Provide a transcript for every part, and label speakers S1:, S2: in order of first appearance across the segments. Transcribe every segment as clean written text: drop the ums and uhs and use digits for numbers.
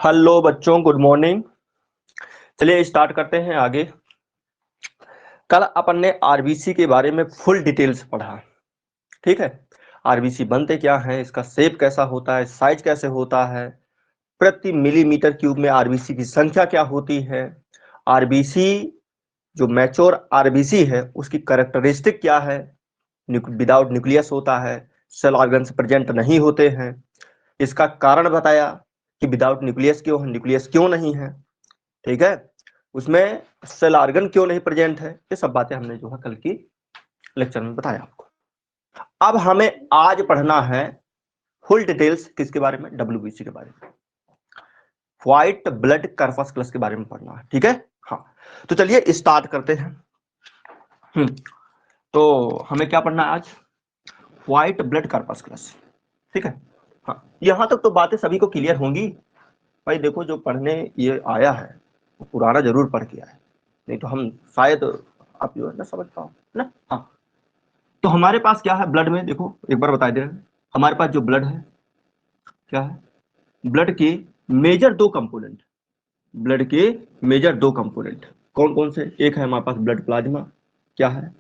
S1: Hello बच्चों, good morning. चलिए start करते हैं आगे। कल अपन ने आरबीसी के बारे में फुल डिटेल्स पढ़ा, ठीक है। आरबीसी बनते क्या है, इसका शेप कैसा होता है, साइज कैसे होता है, प्रति मिलीमीटर क्यूब में आरबीसी की संख्या क्या होती है, आरबीसी जो मैच्योर आरबीसी है उसकी कैरेक्टरिस्टिक क्या है, विदाउट न्यूक्लियस होता है, सेल ऑर्गन्स प्रेजेंट नहीं होते हैं, इसका कारण बताया कि विदाउट न्यूक्लियस क्यों है, न्यूक्लियस क्यों नहीं है, ठीक है। उसमें सेल ऑर्गन क्यों नहीं प्रेजेंट है, ये सब बातें हमने जो है कल की लेक्चर में बताया आपको। अब हमें आज पढ़ना है फुल डिटेल्स किसके बारे में, डब्ल्यूबीसी के बारे में, व्हाइट ब्लड कॉर्पस्कुलस के बारे में पढ़ना है, ठीक है। हाँ, तो चलिए स्टार्ट करते हैं। तो हमें क्या पढ़ना है आज, व्हाइट ब्लड कॉर्पस्कुलस, ठीक है। हाँ, यहां तक तो बातें सभी को क्लियर होंगी। भाई देखो, जो पढ़ने ये आया है वो पुराना जरूर पढ़ के आया है, नहीं तो हम शायद आप जो है ना समझ पाओ ना। हाँ, तो हमारे पास क्या है ब्लड में, देखो एक बार बता दे रहे हैं। हमारे पास जो ब्लड है क्या है, ब्लड के मेजर दो कंपोनेंट, ब्लड के मेजर दो कंपोनेंट कौन कौन से, एक है हमारे पास ब्लड प्लाज्मा, क्या है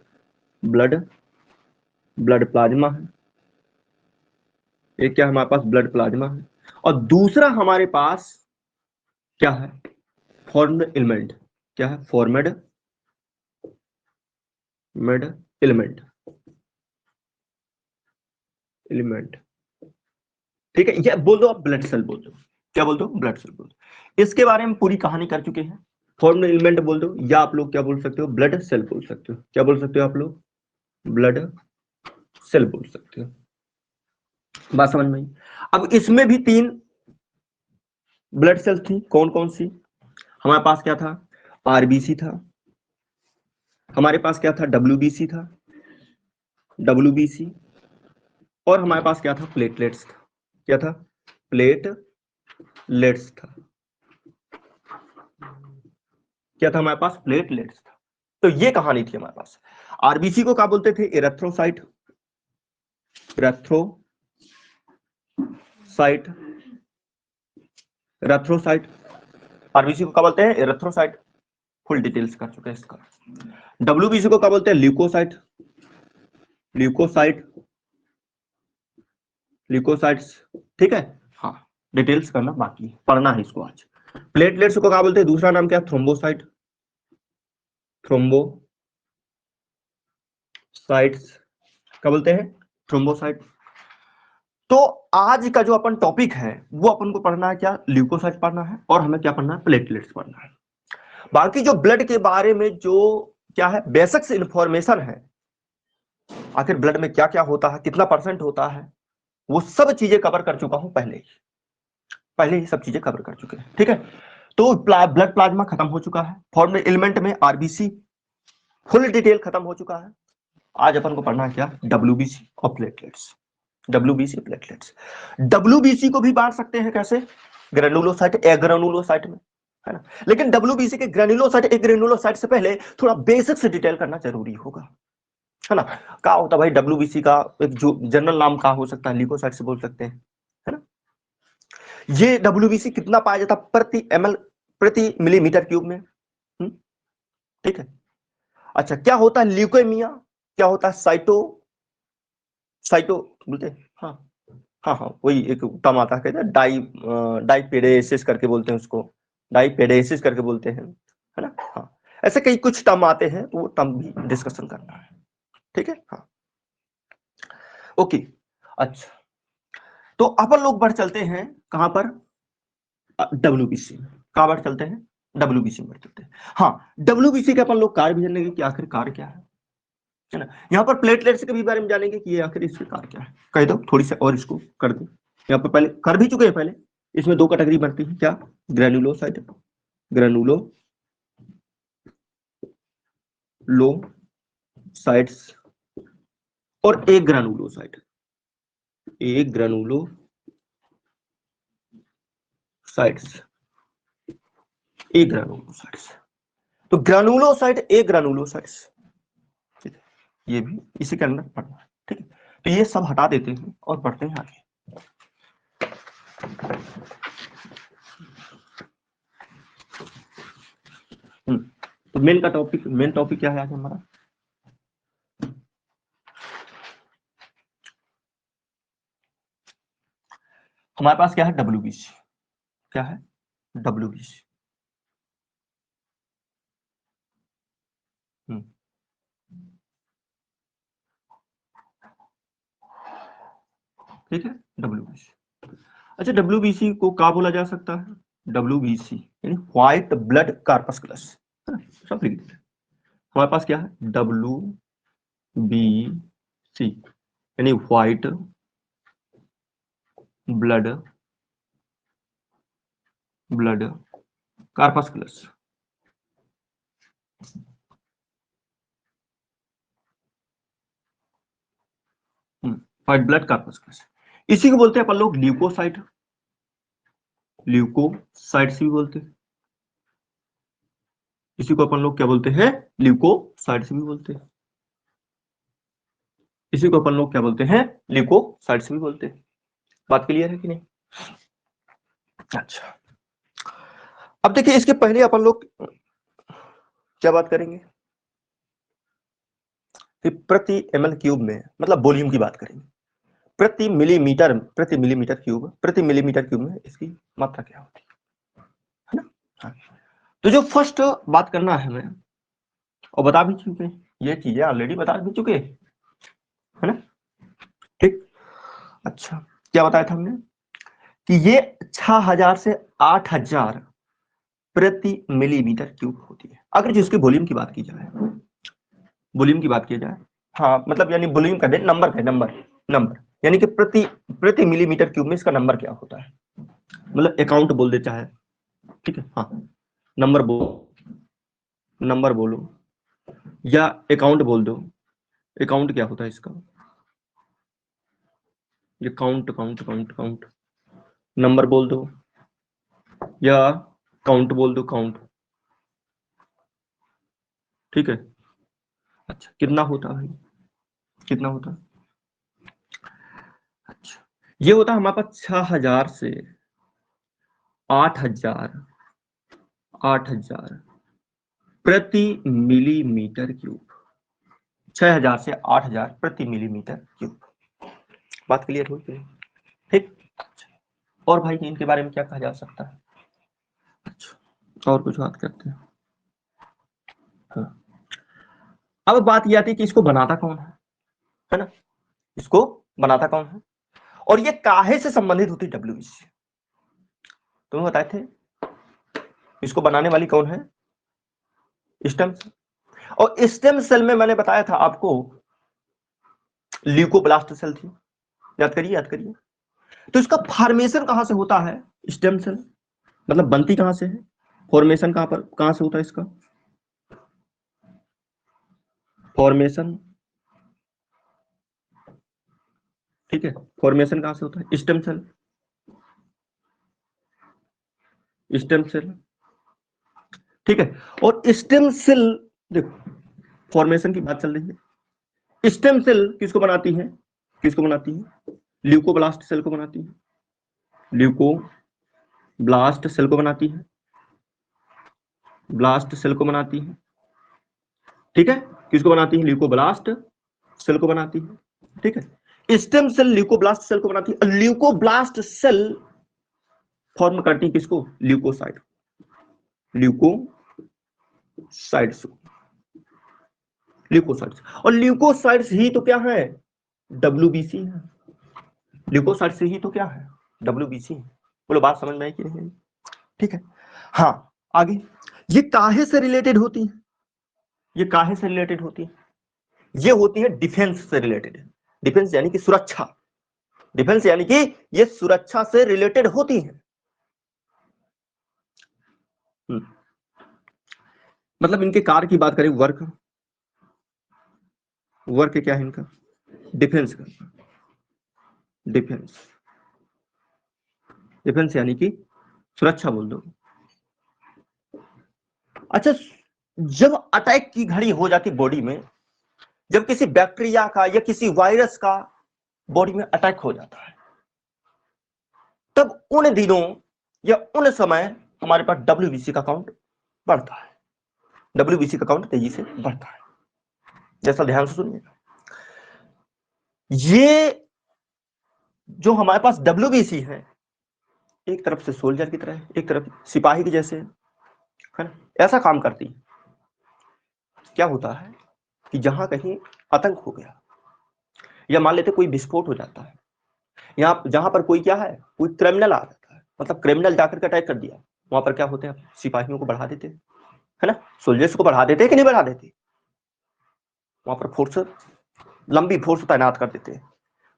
S1: ब्लड ब्लड प्लाज्मा है, एक क्या है हमारे पास ब्लड प्लाज्मा है, और दूसरा हमारे पास क्या है, फॉर्म्ड एलिमेंट, क्या है फॉर्मेड मेड एलिमेंट एलिमेंट, ठीक है। ये बोल दो आप, ब्लड सेल बोल दो, क्या बोल दो, ब्लड सेल बोल दो। इसके बारे में पूरी कहानी कर चुके हैं। फॉर्म्ड एलिमेंट बोल दो, या आप लोग क्या बोल सकते हो, ब्लड सेल बोल सकते हो, क्या बोल सकते हो आप लोग, ब्लड सेल बोल सकते हो। बात समझ में आई। अब इसमें भी तीन ब्लड सेल थी, कौन कौन सी, हमारे पास क्या था, आरबीसी था, हमारे पास क्या था, डब्ल्यूबीसी था, डब्ल्यूबीसी, और हमारे पास क्या था, प्लेटलेट्स था, क्या था, प्लेटलेट्स था, क्या था हमारे पास, प्लेटलेट्स था। तो ये कहानी थी हमारे पास। आरबीसी को क्या बोलते थे, एरेथ्रोसाइट, एरेथ्रोसाइट, एरेथ्रोसाइट। आरबीसी को क्या बोलते हैं, एरेथ्रोसाइट, फुल डिटेल्स कर चुके हैं इसका। डब्ल्यूबीसी को क्या बोलते हैं, ल्यूकोसाइट, ल्यूकोसाइट, ल्यूकोसाइट्स, ठीक है। हाँ, डिटेल्स करना बाकी है, पढ़ना है इसको आज। प्लेटलेट्स को क्या बोलते हैं, दूसरा नाम क्या, थ्रोम्बोसाइट, थ्रोम्बोसाइट्स, क्या बोलते हैं, थ्रोम्बोसाइट। तो आज का जो अपन टॉपिक है वो अपन को पढ़ना है क्या, ल्यूकोसाइट पढ़ना है, और हमें क्या पढ़ना है, प्लेटलेट्स पढ़ना है। बाकी जो ब्लड के बारे में जो क्या है बेसिक्स इंफॉर्मेशन है, आखिर ब्लड में क्या क्या होता है, कितना परसेंट होता है, वो सब चीजें कवर कर चुका हूं पहले ही सब चीजें कवर कर चुके हैं, ठीक है। तो ब्लड प्लाज्मा खत्म हो चुका है, फॉर्म एलिमेंट में आरबीसी फुल डिटेल खत्म हो चुका है। आज अपन को पढ़ना है क्या, डब्ल्यूबीसी और प्लेटलेट्स, डब्ल्यूबीसी प्लेटलेट्स। डब्ल्यूबीसी को भी बांट सकते हैं कैसे, ग्रेनुलोसाइट, एग्रेनुलोसाइट में, है ना। लेकिन डब्ल्यूबीसी के ग्रेनुलोसाइट, एग्रेनुलोसाइट से पहले थोड़ा बेसिक से डिटेल करना जरूरी होगा, है ना। क्या होता है भाई डब्ल्यूबीसी का एक जो जनरल नाम क्या हो सकता है, ल्यूकोसाइट से बोल सकते हैं, है ना। ये डब्ल्यूबीसी कितना पाया जाता है प्रति एमएल प्रति मिलीमीटर क्यूब में, ठीक है। अच्छा, क्या होता है ल्यूकेमिया, क्या होता है साइटो साइटो बोलते हैं, हाँ हाँ हाँ, वही एक टर्म आता है, कहते हैं डाइपेडेसिस करके बोलते हैं उसको, डाइपेडेसिस करके बोलते हैं, है ना। हाँ, ऐसे कई कुछ टर्म आते हैं, वो टर्म भी डिस्कशन करना है, ठीक है। हाँ, ओके। अच्छा, तो अपन लोग बढ़ चलते हैं कहां पर, डब्ल्यूबीसी में। कहां बढ़ चलते हैं, डब्ल्यूबीसी में बढ़ चलते हैं। हाँ, डब्ल्यूबीसी के अपन लोग कार्य भी जानेंगे कि आखिर कार्य क्या है ना। यहाँ पर प्लेटलेट्स के भी बारे में जानेंगे कि ये आखिर इसके कार्य क्या है, कह दो थोड़ी सी और इसको कर दो। यहाँ पर पहले कर भी चुके हैं, पहले इसमें दो कैटेगरी बनती है, क्या, ग्रेनुलोसाइट, ग्रेनुलो लो साइट्स, और एक ग्रेनुलोसाइट, एक ग्रेनुलो साइट्स, एक ग्रेनुलोसाइट्स। तो ग्रेनुलोसाइट, एक ग्रेनुलोसाइट्स, ये भी इसी के अंदर पढ़ना है, ठीक है। तो ये सब हटा देते हैं और पढ़ते हैं आगे। तो मेन टॉपिक क्या है आज हमारा? हमारे पास क्या है? WBC। क्या है? WBC। ठीक है, WBC। अच्छा, WBC को क्या बोला जा सकता है? WBC यानी व्हाइट ब्लड कार्पस्कुलस, सब लिख दीजिए। हमारे पास क्या है? WBC यानी व्हाइट ब्लड कार्पस्कुलस। व्हाइट ब्लड कार्पस्कुलस, इसी को बोलते हैं अपन लोग ल्यूकोसाइट। ल्यूकोसाइट से भी बोलते हैं, इसी को अपन लोग क्या बोलते हैं? ल्यूकोसाइट से भी बोलते हैं, इसी को अपन लोग क्या बोलते हैं? ल्यूकोसाइट से भी बोलते हैं। बात क्लियर है कि नहीं? अच्छा, अब देखिए इसके पहले अपन लोग क्या बात करेंगे कि प्रति ml क्यूब में, मतलब वॉल्यूम की बात करेंगे। प्रति मिलीमीटर क्यूब में इसकी मात्रा क्या होती है ना? हाँ। तो जो फर्स्ट बात करना है हमें, और बता भी चुके, ये चीजें ऑलरेडी बता भी चुके है ना? ठीक। अच्छा, क्या बताया था हमने कि ये 6000 से 8000 प्रति मिलीमीटर क्यूब होती है। अगर जिसके वॉल्यूम की बात की जाए, वॉल्यूम की बात की जाए, हाँ मतलब यानी वॉल्यूम का नंबर यानी कि प्रति मिलीमीटर क्यूब में इसका नंबर क्या होता है, मतलब अकाउंट बोल दे चाहे, ठीक है, हाँ नंबर बोलो या अकाउंट बोल दो। अकाउंट क्या होता है इसका? ये काउंट नंबर बोल दो या काउंट बोल दो, काउंट। ठीक है। अच्छा, कितना होता है? कितना होता है? अच्छा, ये होता है हमारे पास 6000 से 8000 प्रति मिलीमीटर क्यूब। 6000 से 8000 प्रति मिलीमीटर क्यूब। बात क्लियर हो गई? ठीक। और भाई इनके बारे में क्या कहा जा सकता है? अच्छा, और कुछ बात करते हैं। हाँ। अब बात यह आती है कि इसको बनाता कौन है ना? इसको बनाता कौन है और ये काहे से संबंधित होती है? WBC। तुम्हें बताए थे इसको बनाने वाली कौन है? Stem cell. और स्टेम सेल में मैंने बताया था आपको ल्यूकोप्लास्ट सेल थी, याद करिए। तो इसका फॉर्मेशन कहां से होता है? स्टेम सेल मतलब बनती कहां से है? फॉर्मेशन कहां से होता है इसका? फॉर्मेशन, ठीक है, फॉर्मेशन कहां से होता है? स्टेम सेल, ठीक है। और स्टेम सेल, देखो फॉर्मेशन की बात चल रही है। स्टेम सेल किसको बनाती है? ल्यूकोब्लास्ट सेल को बनाती है। ल्यूकोब्लास्ट सेल को बनाती है, ब्लास्ट सेल को बनाती है, ठीक है। किसको बनाती है? ल्यूकोब्लास्ट सेल को बनाती है, ठीक है। स्टेम सेल ल्यूकोब्लास्ट सेल को बनाती है। ल्यूकोब्लास्ट सेल फॉर्म करती है किसको? ल्यूकोसाइट्स। और ल्यूकोसाइट्स ही तो क्या है? WBC है। ल्यूकोसाइट्स ही तो क्या है? WBC। बोलो बात समझ में आई कि नहीं? ठीक है। हाँ, आगे ये काहे से रिलेटेड होती है? ये होती है डिफेंस से रिलेटेड। डिफेंस यानी कि सुरक्षा। डिफेंस यानी कि ये सुरक्षा से रिलेटेड होती है। मतलब इनके कार्य की बात करें, वर्क क्या है इनका? डिफेंस का। डिफेंस यानी कि सुरक्षा बोल दो। अच्छा, जब अटैक की घड़ी हो जाती बॉडी में, जब किसी बैक्टीरिया का या किसी वायरस का बॉडी में अटैक हो जाता है, तब उन दिनों या उन समय हमारे पास WBC का काउंट बढ़ता है। WBC का काउंट तेजी से बढ़ता है। जैसा ध्यान से सुनिएगा, ये जो हमारे पास WBC है, एक तरफ से सोल्जर की तरह, एक तरफ सिपाही के जैसे, है ना, ऐसा काम करती है। क्या होता है कि जहां कहीं आतंक हो गया, या मान लेते कोई विस्फोट हो जाता है, यहाँ जहां पर कोई क्या है, कोई क्रिमिनल आ जाता है, मतलब क्रिमिनल जाकर के अटैक कर दिया, वहां पर क्या होते हैं, सिपाहियों को बढ़ा देते, है ना, सोल्जर्स को बढ़ा देते कि नहीं बढ़ा देते, वहां पर फोर्स, लंबी फोर्स तैनात कर देते हैं।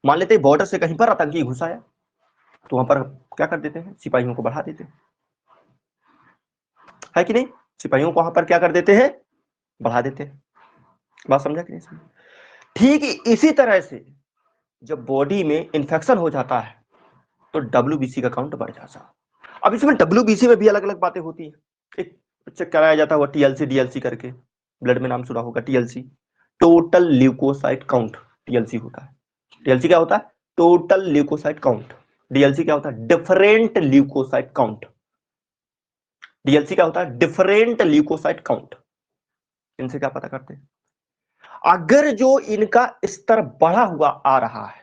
S1: मान लेते बॉर्डर से कहीं पर आतंकी घुस आया, तो वहां पर क्या कर देते हैं, सिपाहियों को बढ़ा देते हैं, है कि नहीं, सिपाहियों को वहां पर क्या कर देते हैं, बढ़ा देते हैं। बात समझा कि नहीं समझा? ठीक इसी तरह से जब बॉडी में इंफेक्शन हो जाता है तो WBC का काउंट बढ़ जाता है। अब इसमें WBC में भी अलग अलग बातें होती है। एक चेक कराया जाता है TLC DLC करके, ब्लड में नाम सुना होगा, TLC, total leucocyte count, TLC होता है। TLC क्या होता है, टोटल ल्यूकोसाइट काउंट। DLC क्या होता है, डिफरेंट ल्यूकोसाइट काउंट। DLC क्या होता है, डिफरेंट ल्यूकोसाइट काउंट। इनसे क्या पता करते हैं, अगर जो इनका स्तर बढ़ा हुआ आ रहा है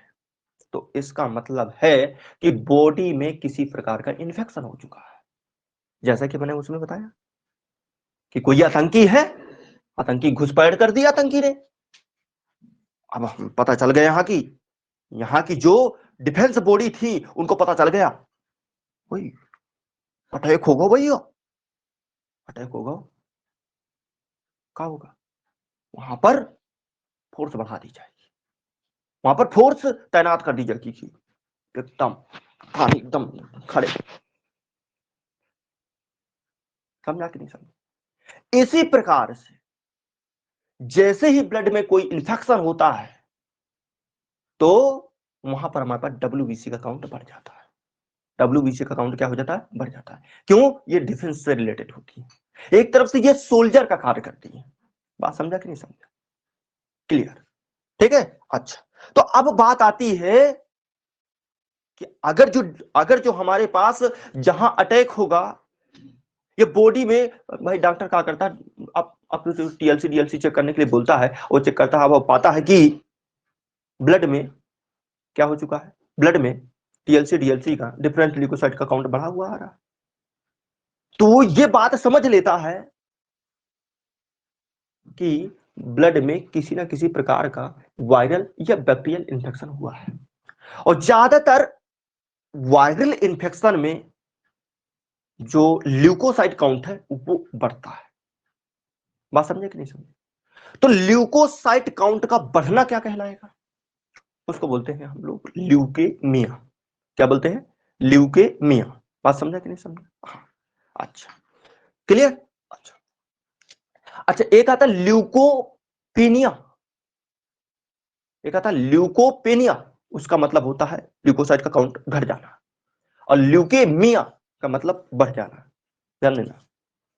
S1: तो इसका मतलब है कि बॉडी में किसी प्रकार का इन्फेक्शन हो चुका है। जैसा कि मैंने उसमें बताया कि कोई आतंकी है, आतंकी घुसपैठ कर दिया आतंकी ने, अब पता चल गया यहाँ की जो डिफेंस बॉडी थी उनको पता चल गया, वही अटैक होगा, भैया अटैक होगा, क्या होगा, वहां पर फोर्स बढ़ा दी जाएगी, वहां पर फोर्स तैनात कर दी जाएगी, एकदम एकदम खड़े। समझा कि नहीं समझा? इसी प्रकार से जैसे ही ब्लड में कोई इंफेक्शन होता है तो वहां पर हमारे पास WBC का काउंट बढ़ जाता है। WBC का काउंट क्या हो जाता है, बढ़ जाता है। क्यों, ये डिफेंस से रिलेटेड होती है, एक तरफ से ये सोल्जर का कार्य करती है। बात समझा कि नहीं समझा? क्लियर, ठीक है। अच्छा, तो अब बात आती है कि अगर जो हमारे पास जहां अटैक होगा, ये बॉडी में, भाई डॉक्टर क्या करता है, अब TLC DLC चेक करने के लिए बोलता है, वो चेक करता है, अब पाता है कि ब्लड में क्या हो चुका है, ब्लड में TLC DLC का, डिफरेंट ल्यूकोसाइट का काउंट बढ़ा हुआ आ रहा है, तो ये बात समझ लेता है कि ब्लड में किसी ना किसी प्रकार का वायरल या बैक्टीरियल इन्फेक्शन हुआ है। और ज्यादातर वायरल इन्फेक्शन में जो ल्यूकोसाइट काउंट है वो बढ़ता है। बात समझे कि नहीं समझे? तो ल्यूकोसाइट काउंट का बढ़ना क्या कहलाएगा, उसको बोलते हैं हम लोग ल्यूकेमिया। क्या बोलते हैं, ल्यूकेमिया। बात समझा कि नहीं समझा? हाँ, अच्छा, क्लियर। अच्छा अच्छा, एक आता ल्यूकोपेनिया, एक आता ल्यूकोपेनिया, उसका मतलब होता है ल्यूकोसाइट का काउंट घट जाना, और ल्यूकेमिया का मतलब बढ़ जाना। ध्यान देना,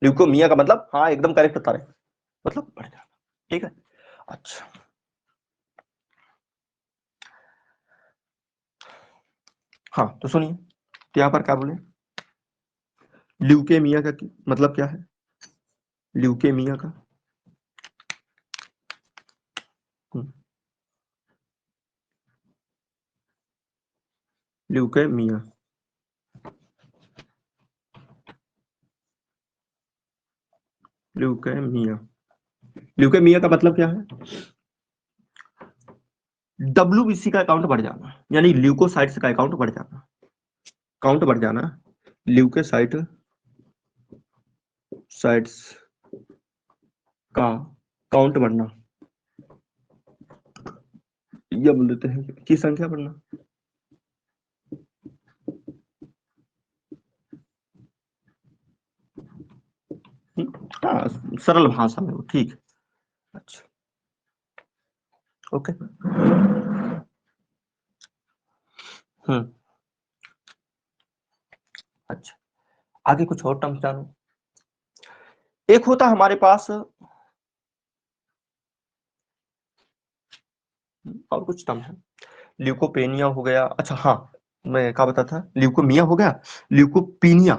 S1: ल्यूकोमिया का मतलब, हाँ एकदम करेक्ट बता रहे, मतलब बढ़ जाना, ठीक है। अच्छा, हाँ तो सुनिए, तो यहां पर क्या बोले, ल्यूकेमिया का मतलब क्या है, ल्यूकेमिया का ल्यूकेमिया, ल्यूकेमिया, ल्यूकेमिया का मतलब क्या है, WBC का अकाउंट बढ़ जाना, यानी ल्यूकोसाइट्स का अकाउंट बढ़ जाना, काउंट बढ़ जाना, ल्यूकोसाइट साइट्स का काउंट बढ़ना, या बोल देते हैं की संख्या बढ़ना। हाँ, सरल भाषा में, ठीक। अच्छा, ओके। अच्छा, आगे कुछ और टर्म्स जानो। एक होता है हमारे पास, और कुछ टर्म है, ल्यूकोपेनिया हो गया, अच्छा हाँ, मैं क्या बताता था, ल्यूकोमिया हो गया, ल्यूकोपीनिया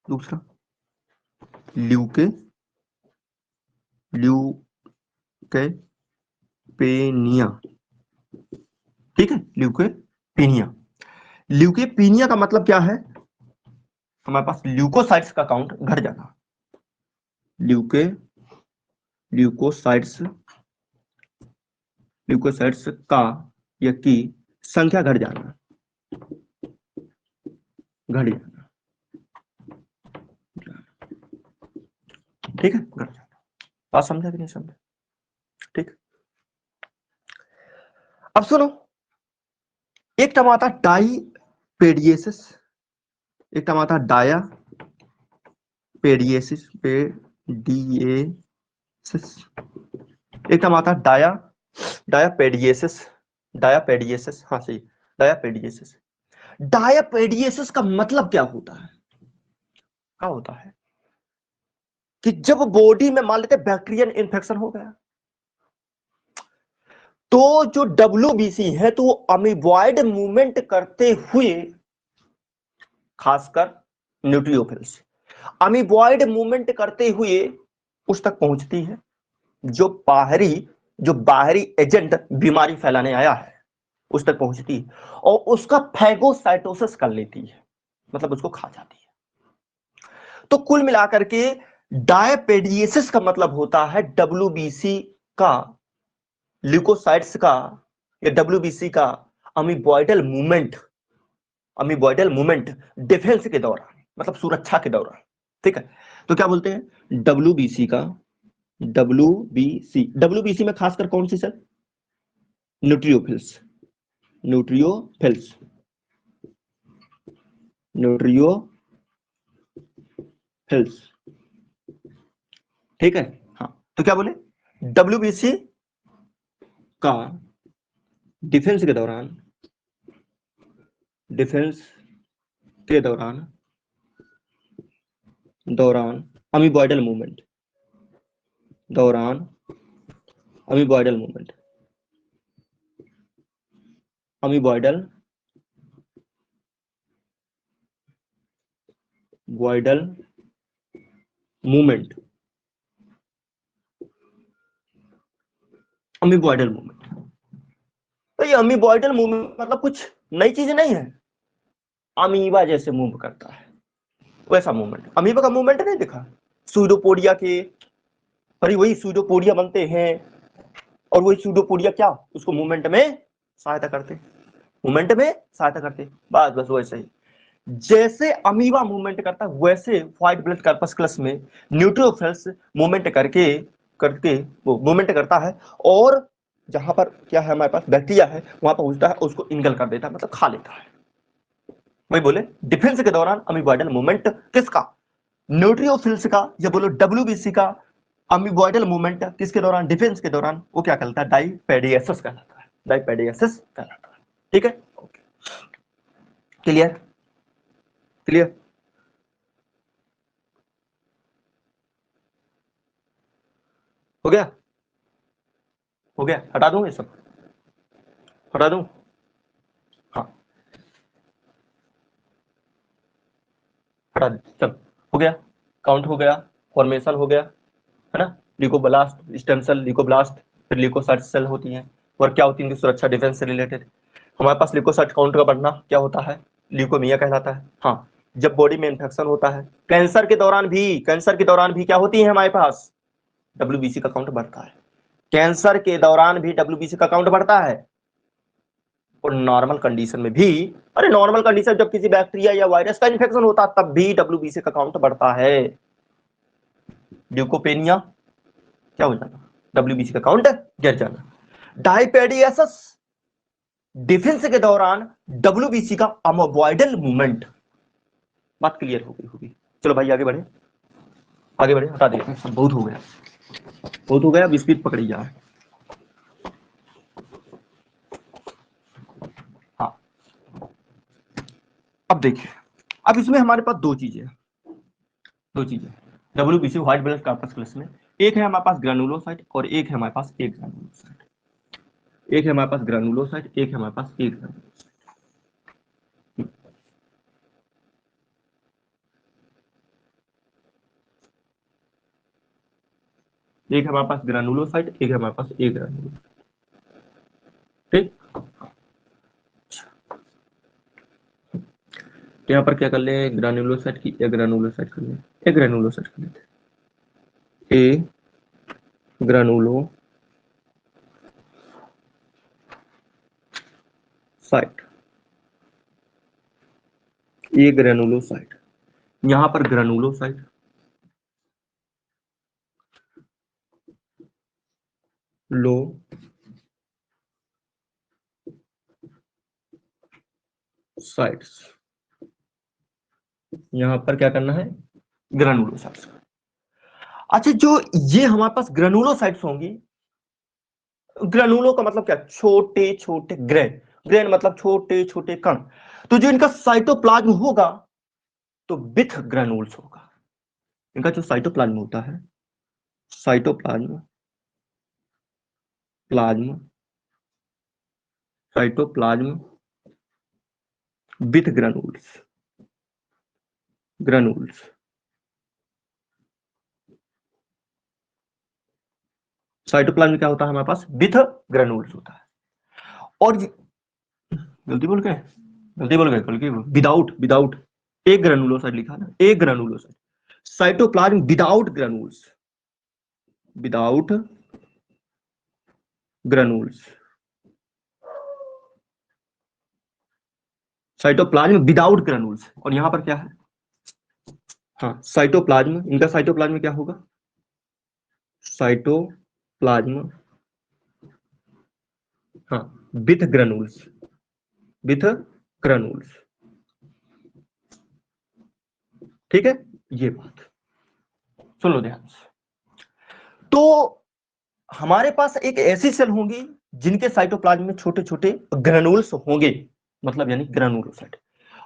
S1: दूसरा, ल्यूके ल्यूकेपेनिया, ठीक है, ल्यूकेपेनिया। ल्यूकेपेनिया का मतलब क्या है? हमारे पास ल्यूकोसाइट्स का काउंट घट जाना, ल्यूकोसाइट्स ल्यूकोसाइट्स का या की संख्या घट जाना, घट जाना, ठीक है, घट जाना। बात समझा कि नहीं समझा? ठीक। अब सुनो, एक टर्म आता डाईपेडिएसिस, एक टर्म आता डाया पेडिएसिस, एक टर्म आता डायापेडिएसिस, डायापेडिएसिस, हाँ सही, डायापेडिएसिस। डायापेडिएसिस का मतलब क्या होता है? क्या होता है कि जब बॉडी में मान लेते बैक्टीरियल इन्फेक्शन हो गया, तो जो डब्ल्यूबीसी है तो अमीबॉइड मूवमेंट करते हुए, खासकर न्यूट्रियोफिल्स अमीबॉइड मूवमेंट करते हुए उस तक पहुंचती है, जो बाहरी एजेंट बीमारी फैलाने आया है उस तक पहुंचती है और उसका फैगोसाइटोसिस कर लेती है, मतलब उसको खा जाती है। तो कुल मिलाकर के डायपेडिएसिस का मतलब होता है डब्ल्यूबीसी का, ल्यूकोसाइट्स का या डब्ल्यूबीसी का अमीबॉइडल मूवमेंट डिफेंस के दौरान, मतलब सुरक्षा के दौरान, ठीक है। तो क्या बोलते हैं डब्ल्यूबीसी का, डब्ल्यूबीसी में खासकर कौन सी सर? न्यूट्रियोफिल्स, न्यूट्रियोफिल्स, न्यूट्रियोफिल्स, ठीक है। हाँ, तो क्या बोले डब्ल्यूबीसी का डिफेंस के दौरान अमीबॉइडल मूवमेंट, दौरान अमीबॉइडल मूवमेंट, अमीबॉइडल मूवमेंट, अमीबॉइडल मूवमेंट। तो ये अमीबॉइडल मूवमेंट मतलब कुछ नई चीज नहीं है, अमीबा जैसे मूव करता है वैसा मूवमेंट। अमीबा का मूवमेंट नहीं दिखा सूडोपोडिया के, अरे वही सूडोपोडिया बनते हैं और वही सूडोपोडिया क्या उसको मूवमेंट में सहायता करते, बस बस वैसे ही जैसे अमीबा मूवमेंट करता है वैसे व्हाइट ब्लड कॉर्पस्कुलस में न्यूट्रोफिल्स मूवमेंट करके करके वो मूवमेंट करता है और जहां पर क्या है हमारे पास बैक्टीरिया है वहां पहुंचता है, उसको इंगल कर देता है, मतलब खा लेता है। वही बोले डिफेंस के दौरान अमीबॉइडल मूवमेंट किसका? न्यूट्रियोफिल्स का, या बोलो डब्ल्यूबीसी का अमीबॉइडल मूवमेंट किसके दौरान? डिफेंस के दौरान। वो क्या कहलाता है? डाईपेडिएसिस कहलाता है, डाईपेडिएसिस कहलाता है, ठीक है। क्लियर? क्लियर? हो गया? हो गया? हटा दूं ये सब? हटा दूं? हाँ, हटा दे सब। हो गया, काउंट हो गया, फॉर्मेशन हो गया, है ना। ल्यूकोब्लास्ट, स्टेम सेल, ल्यूकोब्लास्ट, फिर ल्यूकोसाइट सेल होती हैं और क्या होती है इनकी सुरक्षा, डिफेंस से रिलेटेड। हमारे पास ल्यूकोसाइट काउंट का बढ़ना क्या होता है? ल्यूकोमिया कहलाता है। हाँ, जब बॉडी में इंफेक्शन होता है, कैंसर के दौरान भी क्या होती है हमारे पास? डब्ल्यूबीसी का काउंट बढ़ता है। कैंसर के दौरान भी डब्ल्यूबीसी का काउंट बढ़ता है और नॉर्मल कंडीशन में भी, अरे नॉर्मल कंडीशन जब किसी बैक्टीरिया या वायरस का इन्फेक्शन होता है तब भी डब्ल्यूबीसी का काउंट बढ़ता है। ल्यूकोपेनिया क्या हो जाना? डब्ल्यूबीसी का काउंट गिर जाना। डायपेडियासिस डिफेंस के दौरान डब्ल्यूबीसी का अमोबॉइडल मूवमेंट। बात क्लियर हो गई होगी? चलो भाई आगे बढ़े, आगे बढ़े, हटा देते हैं सब, बहुत हो गया, बहुत हो गया, अब स्पीड पकड़ी जा। हाँ, अब देखिए, अब इसमें हमारे पास दो चीजें डब्ल्यूबीसी व्हाइट ब्लड कॉर्पस्कुलस में, एक है हमारे पास ग्रेनुलोसाइट और एक है हमारे पास एक ग्रेनुलोसाइट, एक है हमारे पास ग्रेनुलोसाइट, एक है हमारे पास एक ग्रेनुलोसाइट। एक है हमारे पास ग्रेनुलोसाइट, एक है हमारे पास ए ग्रेनुलो। ठीक, तो यहाँ पर क्या कर ले, ग्रेनुलोसाइट की ए ग्रेनुलोसाइट कर ले, ए ग्रेनुलोसाइट कर लेते, ए ग्रेनुलो साइट, ए ग्रेनुलोसाइट, यहां पर ग्रेनुलोसाइट, लो साइट्स, यहां पर क्या करना है, ग्रेनुलोसाइट्स। अच्छा, जो ये हमारे पास ग्रेनुलोसाइट्स होंगी, ग्रेनुलो का मतलब क्या, छोटे छोटे ग्रेन, ग्रेन मतलब छोटे छोटे कण, तो जो इनका साइटोप्लाज्म होगा तो विथ ग्रेनुल्स होगा। इनका जो साइटोप्लाज्म होता है, cytoplasm, plasm, cytoplasm with granules, granules, cytoplasm क्या होता है हमारे पास, विथ ग्रेनुल्स होता है। और गलती बोल गए, गलती बोल गए, बल्कि विदाउट, विदाउट, एक ग्रेनुलोसाइट लिखा ना, एक granulocyte, cytoplasm without granules, without granules, cytoplasm without granules. और यहां पर क्या है, हाँ साइटोप्लाज्म, इनका साइटोप्लाज्म क्या होगा, साइटोप्लाज्म, हाँ विथ ग्रेनुल्स, विथ ग्रेनुल्स। ठीक है, ये बात सुन लो ध्यान से। तो हमारे पास एक ऐसी सेल होंगी जिनके साइटोप्लाज्म में छोटे छोटे ग्रेनुल्स होंगे, मतलब यानी ग्रेनुलोसाइट।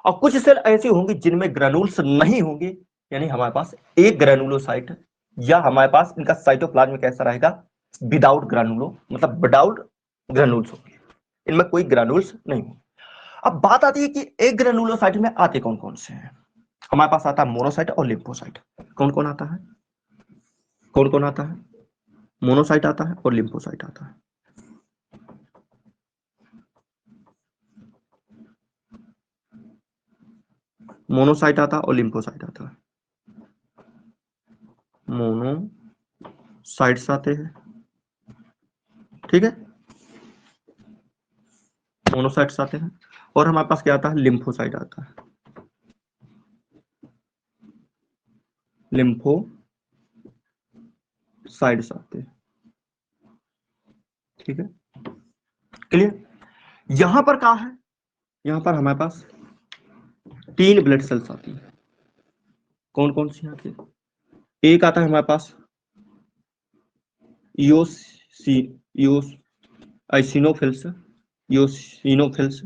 S1: और कुछ सेल ऐसी होंगी जिनमें ग्रेनुल्स नहीं होंगे, यानी हमारे पास एक ग्रेनुलोसाइट, या हमारे पास इनका साइटोप्लाज्म कैसा रहेगा, विदाउट ग्रेनुलो, मतलब विदाउट ग्रेनुल्स होंगे, इनमें कोई ग्रेनुल्स नहीं होंगे। अब बात आती है कि एक ग्रेनुलोसाइट में आते कौन कौन से हैं। हमारे पास आता है मोनोसाइट और लिम्फोसाइट। कौन कौन आता है, कौन कौन आता है, मोनोसाइट आता है और लिम्फोसाइट आता है। मोनोसाइट आता है और लिम्फोसाइट आता है, मोनोसाइट्स आते हैं, ठीक है, मोनोसाइट्स आते हैं। और हमारे पास क्या आता है, लिम्फोसाइट आता है, लिम्फोसाइट्स आते हैं, ठीक है, क्लियर। यहां पर क्या है, यहां पर हमारे पास 3 ब्लड सेल्स आती है। कौन कौन सी आती है, एक आता है हमारे पास योस आइसिनोफिल्स, योसिनोफिल्स,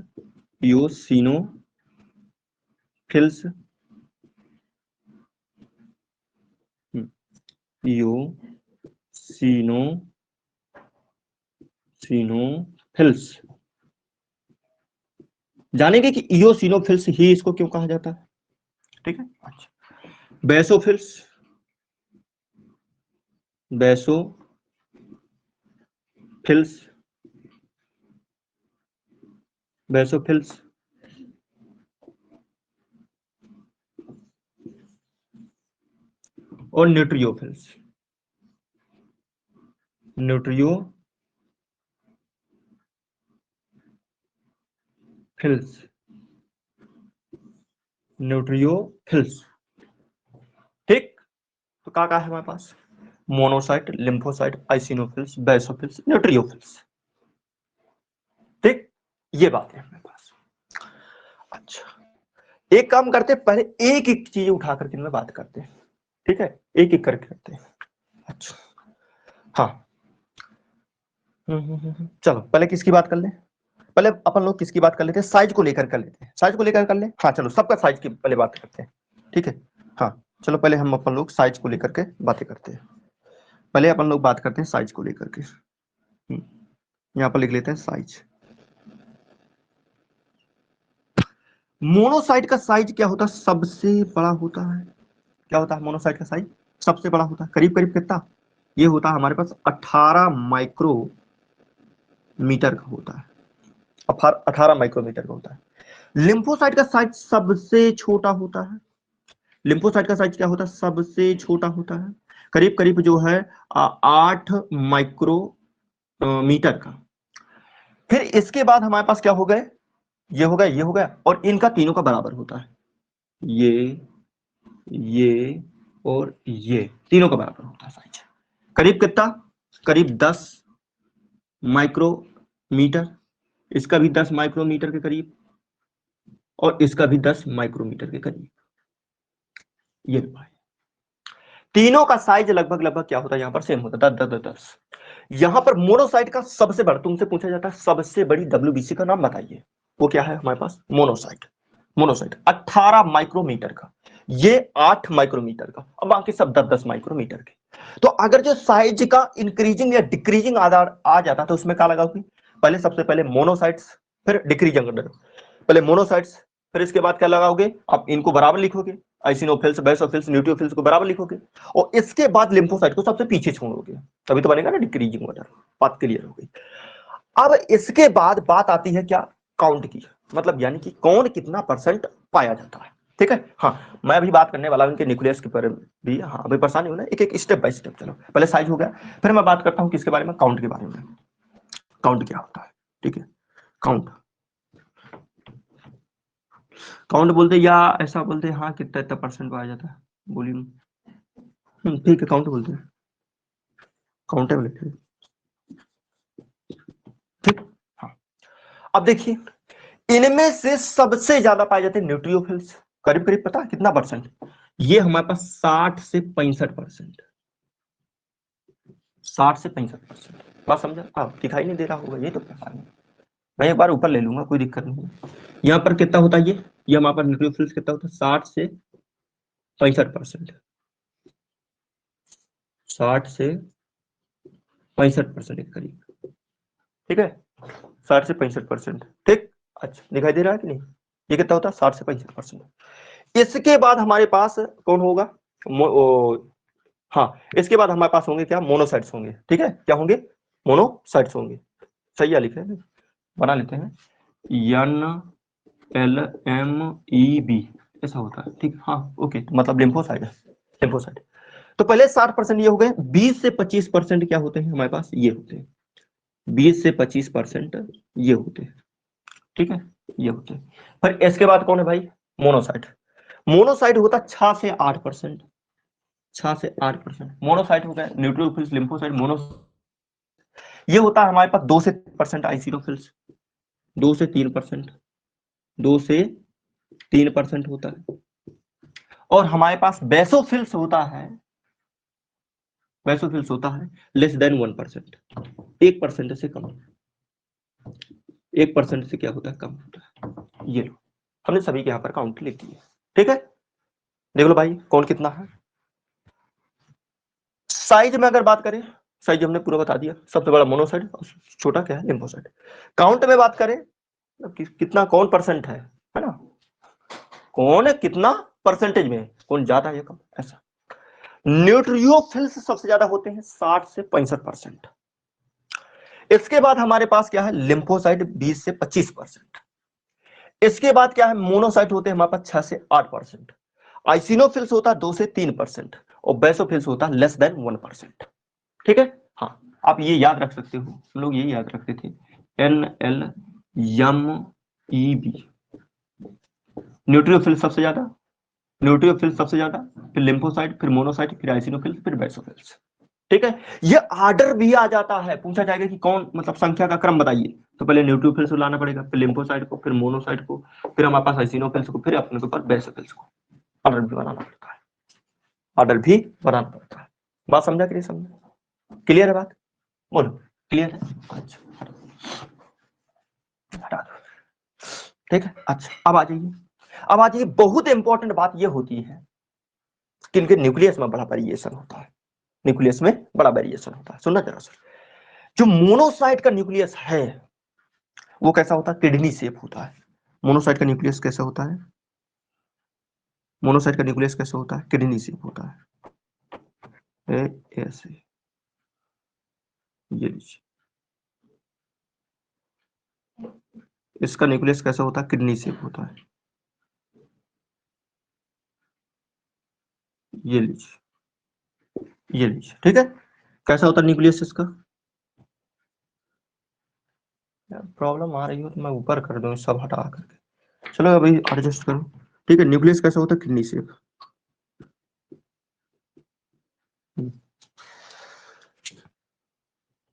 S1: योसिनोफिल्स, योसिनोफिल्स। जानेंगे कि इयोसिनोफिल्स ही इसको क्यों कहा जाता है, ठीक है। अच्छा, बेसोफिल्स, बेसोफिल्स, बेसोफिल्स, और न्यूट्रियोफिल्स, न्यूट्रियोफिल्स, न्यूट्रियोफिल्स, ठीक। तो क्या है हमारे पास, मोनोसाइट, लिम्फोसाइट, आइसिनोफिल्स, बेसोफिल्स, न्यूट्रियोफिल्स, ठीक, ये बात है हमारे पास। अच्छा, एक काम करते हैं, पहले एक एक चीज उठा करके इनमें बात करते हैं, ठीक है, एक एक करके करते हैं। अच्छा, हाँ, चलो पहले किसकी बात कर ले, पहले अपन लोग किसकी बात कर लेते हैं, साइज को लेकर कर लेते हैं, साइज को लेकर कर ले, हाँ चलो सबका साइज की पहले बात करते हैं, ठीक है। हाँ चलो पहले हम अपन लोग साइज को लेकर के बातें करते हैं, पहले अपन लोग बात करते हैं साइज को लेकर के। यहाँ पर लिख लेते हैं साइज। मोनोसाइट का साइज क्या होता है, सबसे बड़ा होता है। क्या होता है मोनोसाइट का साइज, सबसे बड़ा होता है, करीब करीब कितना, ये होता है हमारे पास 18 माइक्रोमीटर का होता है, 18 माइक्रोमीटर का होता है। लिम्फोसाइट का साइज सबसे छोटा होता है। लिम्फोसाइट का साइज क्या होता है? सबसे छोटा होता है, करीब करीब जो है 8 माइक्रोमीटर का। फिर इसके बाद हमारे पास क्या हो गए? ये हो गया, ये हो गया, और इनका तीनों का बराबर होता है। ये और ये तीनों का बराबर होता है साइज। करीब कितना? करीब 10 माइक्रोमीटर। इसका भी 10 माइक्रोमीटर के करीब, और इसका भी 10 माइक्रोमीटर के करीब। ये भाई तीनों का साइज लगभग लगभग क्या होता है? यहां पर सेम होता है, 10 10 10। यहां पर मोनोसाइट का सबसे बड़ा तुमसे पूछा जाता है सबसे बड़ी डब्ल्यूबीसी का नाम बताइए। वो क्या है हमारे पास? मोनोसाइट। मोनोसाइट 18 माइक्रोमीटर का, ये 8 माइक्रोमीटर का, और बाकी सब 10 10 माइक्रोमीटर के। तो अगर जो साइज का इंक्रीजिंग या डिक्रीजिंग आधार आ जाता तो उसमें क्या लगाओगी? पहले सबसे पहले मोनोसाइट्स, फिर डिक्रीजिंग ऑर्डर। पहले मोनोसाइट्स, फिर इसके बाद क्या लगाओगे? आप इनको बराबर लिखोगे, आइसिनोफिल्स, बेसोफिल्स, न्यूट्रोफिल्स को बराबर लिखोगे, और इसके बाद लिम्फोसाइट को सबसे पीछे छोड़ोगे, तभी तो बनेगा ना डिक्रीजिंग ऑर्डर। बात क्लियर हो गई। अब इसके बाद बात आती है क्या? काउंट की, मतलब यानी कि कौन कितना परसेंट पाया जाता है। ठीक है, हाँ मैं अभी बात करने वाला हूं इनके न्यूक्लियस के बारे में भी। हाँ अभी परेशानी हो ना, एक एक स्टेप बाय स्टेप चलो। पहले साइज हो गया, फिर मैं बात करता हूं किसके बारे में? काउंट के बारे में। काउंट क्या होता है? ठीक है, काउंट, काउंट बोलते या ऐसा बोलते हैं, हाँ कितना इतना परसेंट पाया जाता है, वॉल्यूम। ठीक है, काउंट बोलते हैं, काउंटेबिलिटी। ठीक, हाँ। अब देखिए, इनमें से सबसे ज्यादा पाए जाते हैं न्यूट्रियोफिल्स, करीब करीब पता है कितना परसेंट? ये हमारे पास 60 से 65%। 60 से 65%। बात समझा? हाँ, दिखाई नहीं दे रहा होगा ये तो पता नहीं, मैं एक बार ऊपर ले लूंगा, कोई दिक्कत नहीं है। यहाँ पर कितना होता है? ये हमारे पास न्यूट्रियोफिल्स कितना होता है? 60 से 65%। 60 से 65% के करीब। ठीक है, 60 से 65%। ठीक, अच्छा दिखाई दे रहा है कि नहीं? ये कितना होता है? 60 से 65%। इसके बाद हमारे पास कौन होगा? हाँ, इसके बाद हमारे पास होंगे क्या? मोनोसाइट्स होंगे। ठीक है, क्या होंगे? मोनोसाइट्स होंगे। सही है, लिखे हैं, बना लेते हैं, NLMEB ऐसा होता है। ठीक, हाँ ओके, मतलब लिम्फोसाइट है, लिम्फोसाइट। तो पहले 60% ये हो गए, 20 से 25% क्या होते हैं हमारे पास? ये होते हैं 20 से 25% ये होते हैं। ठीक है, ये होते हैं। फिर इसके बाद कौन है भाई? मोनोसाइट। मोनोसाइट होता 6 से 8%। 6 से 8% मोनोसाइट हो गया। न्यूट्रोफिल्स, लिम्फोसाइट, मोनो, ये होता है हमारे पास 2 से 3% आइसिनोफिल्स, 2 से 3%, 2 से 3% होता है। और हमारे पास बेसोफिल्स होता है, बेसोफिल्स होता है लेस देन 1%, 1% से कम, 1% से क्या होता है? कम होता है। ये लो, हमने सभी के यहाँ पर काउंट लिख दी है। ठीक है, देख लो भाई कौन कितना है। साइज में अगर बात करें, साइज हमने पूरा बता दिया, सबसे बड़ा मोनोसाइट, छोटा क्या है? लिम्फोसाइट। काउंट में बात करें कितना, कौन परसेंट है ना, कौन कितना परसेंटेज में, कौन ज्यादा है कम, ऐसा। न्यूट्रियोफिल्स सबसे ज्यादा होते हैं 60 से 65%। इसके बाद हमारे पास क्या है? लिम्फोसाइट 20 से 25%। इसके बाद क्या है? मोनोसाइट होते हैं हमारे पास 6 से 8%। आइसिनोफिल्स होता है 2 से 3%, और बेसोफिल्स होता है लेस देन 1%। ठीक है, हाँ आप ये याद रख सकते हो, हम लोग ये याद रखते थे, NLMEB। न्यूट्रियोफिल्स सबसे ज्यादा, न्यूट्रियोफिल्स सबसे ज्यादा, फिर लिम्फोसाइट, फिर मोनोसाइट, फिर आइसिनोफिल्स, फिर बेसोफिल्स। ठीक है, ये आर्डर भी आ जाता है, पूछा जाएगा कि कौन, मतलब संख्या का क्रम बताइए, तो पहले न्यूट्रोफिल्स को लाना पड़ेगा, फिर लिम्फोसाइट को, फिर मोनोसाइट को, फिर हमारे पास आइसिनोफिल्स को, फिर अपने के ऊपर बेसोफिल्स को। ऑर्डर भी बनाना पड़ता है, ऑर्डर भी बनाना पड़ता है। बात समझा कि नहीं समझा? क्लियर है बात? बोलो, क्लियर है? अच्छा, हटा दो। ठीक है, अच्छा अब आ जाइए, अब आ जाइए, बहुत इंपॉर्टेंट बात ये होती है कि इनके न्यूक्लियस में बड़ा वेरिएशन होता है, न्यूक्लियस में बड़ा वेरिएशन होता है। सुनना जरा सर, जो मोनोसाइट का न्यूक्लियस है वो कैसा होता है? किडनी शेप होता है। मोनोसाइट का न्यूक्लियस कैसा होता है? मोनोसाइट का न्यूक्लियस कैसा होता है? किडनी शेप होता है, ऐसे। ये लीजिए, इसका न्यूक्लियस कैसा होता है, किडनी शेप होता है। ये लीजिए, ये लीजिए, ठीक है। कैसा होता है न्यूक्लियस इसका? प्रॉब्लम आ रही हो तो मैं ऊपर कर दूं सब हटा करके, चलो अभी एडजस्ट करो। ठीक है, न्यूक्लियस कैसा होता है, किडनी शेप।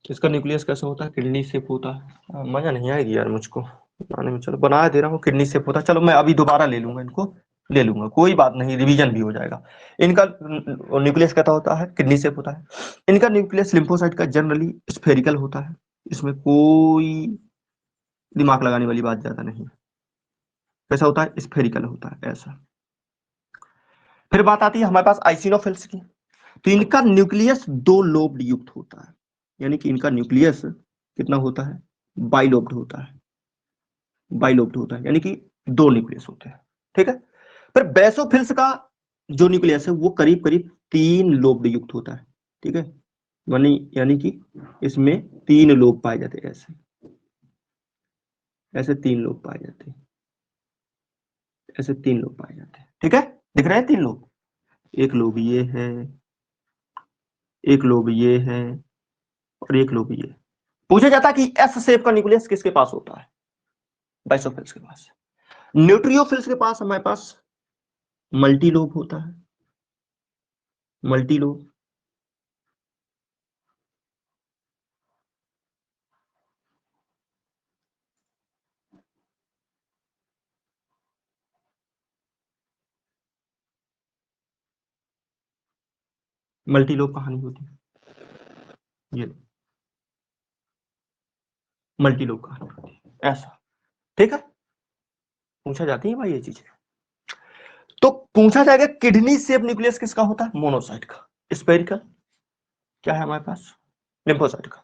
S1: इसका न्यूक्लियस कैसा होता है, किडनी शेप होता है। मजा नहीं आएगी यार मुझको बनाने में, चलो बना दे रहा हूँ, किडनी शेप होता है। चलो मैं अभी दोबारा ले लूंगा इनको, ले लूंगा, कोई बात नहीं, रिवीजन भी हो जाएगा। इनका न्यूक्लियस कैसा होता है, किडनी शेप होता है। इनका न्यूक्लियस लिम्फोसाइट का जनरली स्फेरिकल होता है, इसमें कोई दिमाग लगाने वाली बात ज्यादा नहीं। कैसा होता है, स्फेरिकल होता है ऐसा। फिर बात आती है हमारे पास आइसिनोफिल्स की। तो इनका न्यूक्लियस दो लोब्ड युक्त होता है, यानी कि इनका न्यूक्लियस कितना होता है, बाइलोब्ड होता है। बाइलोब्ड होता है यानी कि दो न्यूक्लियस होते हैं, ठीक है। फिर बेसोफिल्स का जो न्यूक्लियस है वो करीब करीब तीन लोब्ड युक्त होता है, ठीक है। यानी कि इसमें तीन लोब पाए जाते हैं, ऐसे ऐसे तीन लोब पाए जाते हैं, ऐसे तीन लोब पाए जाते हैं, ठीक है। दिख रहे हैं तीन लोब, एक लोब ये है, एक लोब ये है, और एक लोब ये। पूछा जाता है कि एस शेप का न्यूक्लियस किसके पास होता है, बाइसोफिल्स के पास। न्यूट्रियोफिल्स के पास हमारे पास मल्टी लोब होता है, मल्टी लोब। मल्टी लोब कहानी होती है, ये मल्टी लोब कहानी होती है ऐसा, ठीक है। पूछा जाती है भाई ये चीजें। तो पूछा जाएगा किडनी शेप न्यूक्लियस किसका होता है, मोनोसाइट का। स्पेरिकल क्या है हमारे पास, लिम्फोसाइट का।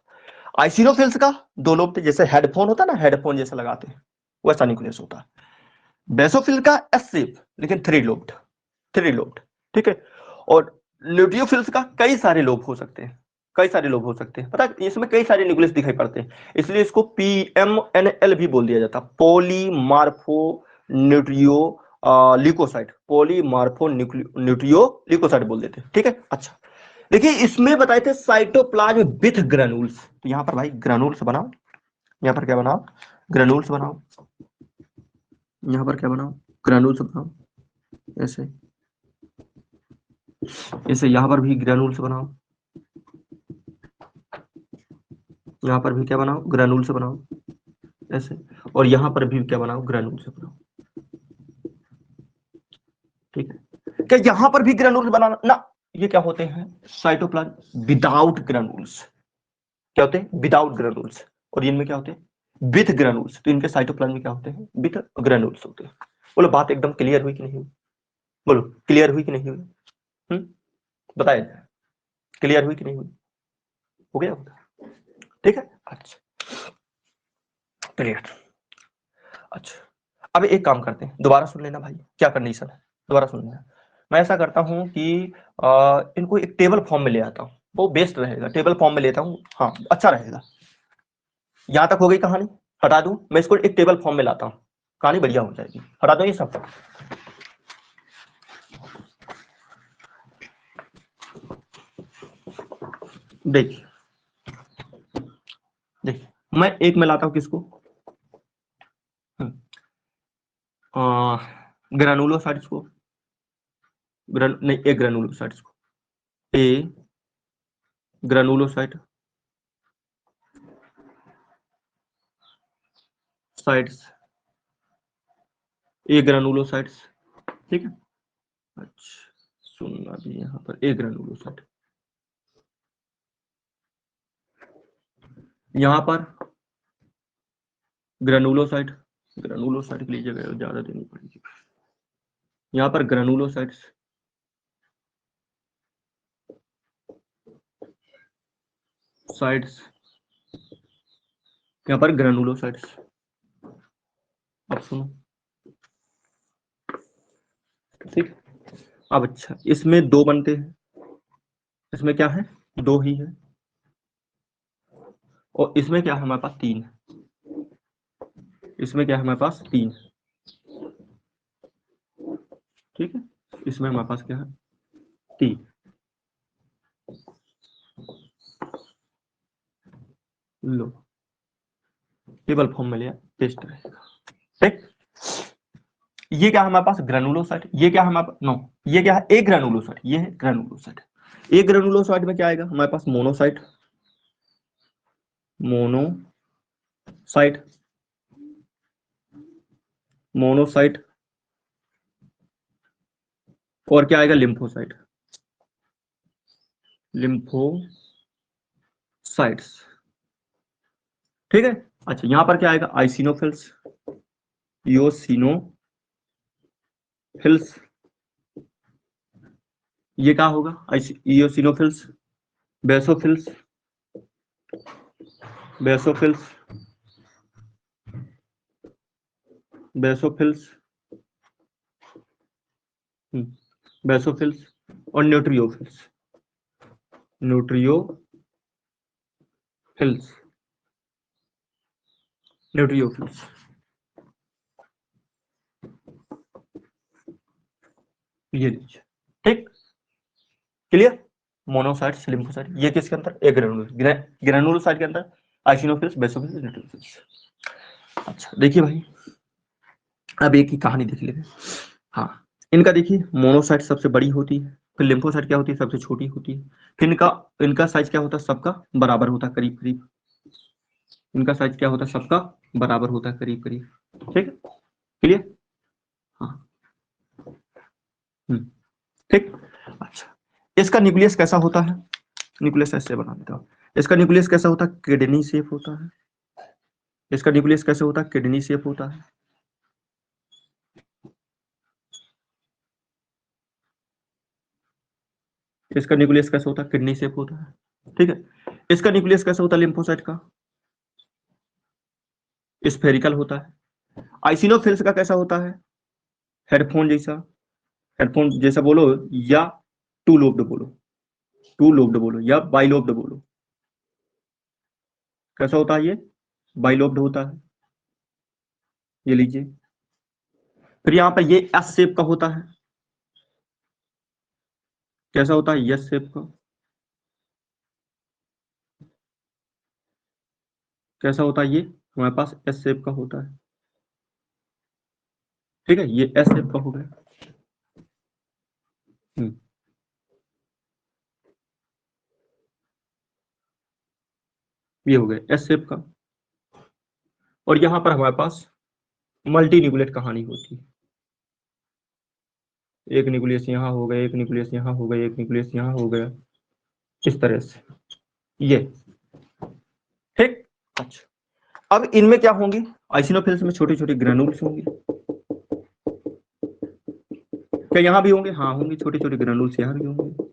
S1: आइसिनोफिल्स का दो लोब थे, जैसे हेडफोन होता है ना, हेडफोन जैसा लगाते हैं वैसा न्यूक्लियस होता है। बेसोफिल का एस शेप लेकिन थ्री लोब्ड, थ्री लोब्ड, ठीक है। और ल्यूटियोफिल्स का कई सारे लोब हो सकते हैं, कई सारे लोब हो सकते हैं, पता है इसमें कई सारे न्यूक्लियस दिखाई पड़ते हैं, इसलिए इसको PMNL भी बोल दिया जाता है, पॉलीमार्फो न्यूट्रियो ल्यूकोसाइट, पॉलीमार्फो न्यूट्रियो ल्यूकोसाइट बोल देते हैं, ठीक है। अच्छा देखिए, इसमें बताए थे साइटोप्लाज्म विथ ग्रेन्यूल्स, तो यहां पर भाई ग्रेन्यूल्स बनाओ, यहां पर क्या बनाओ, ग्रेन्यूल्स बनाओ, यहां पर क्या बनाओ, ग्रेन्यूल्स बनाओ, ऐसे ऐसे यहां पर भी ग्रेन्यूल्स बनाओ, यहां पर भी क्या बनाओ, ग्रेन्यूल्स बनाओ ऐसे, और यहां पर भी क्या बनाओ, ग्रेन्यूल्स बनाओ, ठीक है। क्या यहां पर भी ग्रेन्यूल्स बनाना ना, ये क्या होते हैं, साइटोप्लाज्म विदाउट ग्रेन्यूल्स, क्या होते हैं, विदाउट ग्रेन्यूल्स। और इनमें क्या होते हैं, विथ ग्रेन्यूल्स, तो इनके साइटोप्लाज्म में क्या होते हैं, विथ ग्रेन्यूल्स होते हैं। बोलो बात एकदम क्लियर हुई कि नहीं हुई, बोलो क्लियर हुई कि नहीं हुई, बताया जाए, क्लियर हुई कि नहीं हुई, हो गया, ठीक है। अच्छा क्लियर। अच्छा अब एक काम करते हैं, दोबारा सुन लेना भाई, क्या कंडीशन है, दोबारा सुन लेना। मैं ऐसा करता हूं कि इनको एक टेबल फॉर्म में ले आता हूं, वो बेस्ट रहेगा, टेबल फॉर्म में लेता हूं, हाँ अच्छा रहेगा। यहां तक हो गई कहानी, हटा दूं, मैं इसको एक टेबल फॉर्म में लाता हूं, कहानी बढ़िया हो जाएगी, हटा दो ये सब। देखिए, देखिए मैं एक में लाता हूं किसको, ग्रेनुलोसाइट्स को, नहीं एक ग्रेनुलोसाइट्स को, ए ग्रेनुलोसाइट साइट्स, ए ग्रेनुलोसाइट्स, ठीक है। अच्छा सुनना भी यहाँ पर ए ग्रेनुलोसाइट, यहाँ पर ग्रेनुलोसाइट, ग्रेनुलोसाइट की जगह ज्यादा देनी पड़ेगी, यहाँ पर ग्रेनुलोसाइट्स, साइट्स, यहाँ पर ग्रेनुलोसाइट्स। अब सुनो, ठीक। अब अच्छा इसमें दो बनते हैं, इसमें क्या है, दो ही है, और इसमें क्या है हमारे पास 3, इसमें क्या है हमारे पास 3, ठीक है, इसमें हमारे पास क्या है 3, लो टेबल फॉर्म में लिया, टेस्ट रहेगा, ठीक। ये क्या है हमारे पास ग्रेनुलोसाइट, ये क्या है हमारे पास, नो ये क्या है, ए ग्रेनुलोसाइट, ये है ग्रेनुलोसाइट। ए ग्रेनुलोसाइट में क्या आएगा हमारे पास, मोनोसाइट, मोनोसाइट, मोनोसाइट, और क्या आएगा लिम्फोसाइट, लिम्फोसाइट्स, ठीक है। अच्छा यहां पर क्या आएगा, आइसिनोफिल्स, इओसिनोफिल्स, ये क्या होगा, eosinophils, basophils, basophils, basophils, basophils, और न्यूट्रियोफिल्स, न्यूट्रियोफिल्स, न्यूट्रियोफिल्स, ये लीजिए, ठीक, क्लियर। मोनोसाइट्स, लिम्फोसाइट, ये किसके अंदर, एक ग्रेनुलोसाइट के अंदर आइसिनोफिल्स, बेसोफिल्स, न्यूट्रियोफिल्स। अच्छा देखिए भाई, अब एक ही कहानी देख लेते हैं। हाँ, इनका देखिए, मोनोसाइट सबसे बड़ी होती है, फिर लिम्फोसाइट क्या होती है, सबसे छोटी होती है, फिर इनका इनका साइज क्या होता है, सबका बराबर होता है करीब करीब, इनका साइज क्या होता है, सबका बराबर होता है करीब करीब, ठीक है, क्लियर। हाँ, ठीक। अच्छा, इसका न्यूक्लियस कैसा होता है, न्यूक्लियस ऐसे बना देता हूँ, इसका न्यूक्लियस कैसा होता है, किडनी शेप होता है, इसका न्यूक्लियस कैसे होता है, किडनी शेप होता है, इसका न्यूक्लियस कैसा होता है, किडनी शेप होता है, ठीक है। इसका न्यूक्लियस कैसा होता है, लिम्फोसाइट का स्फेरिकल होता है। आइसिनोफिल्स का कैसा होता है, हेडफोन जैसा, हेडफोन जैसा बोलो, या टू लोब्ड बोलो, टू लोब्ड बोलो, या बाइलोब्ड बोलो, कैसा होता है ये, बाइलोब्ड होता है, ये लीजिए। फिर यहाँ पर ये एस शेप का होता है, कैसा होता है, यस शेप का, कैसा होता है ये, हमारे पास एस शेप का होता है, ठीक है, ये एस शेप का हो गया। ये हो गया एस शेप का। और यहां पर हमारे पास मल्टी न्यूक्लिएट कहानी होती है, एक न्यूक्लियस यहाँ हो गया, एक न्यूक्लियस यहाँ हो गया, एक न्यूक्लियस यहाँ हो गया, इस तरह से, ये, ठीक। अच्छा, अब इनमें क्या होंगे, आइसिनोफिल्स में छोटी छोटी ग्रेनुल्स होंगी, क्या यहाँ भी होंगे, हाँ होंगे, छोटे छोटे ग्रेनुल्स यहाँ भी होंगे,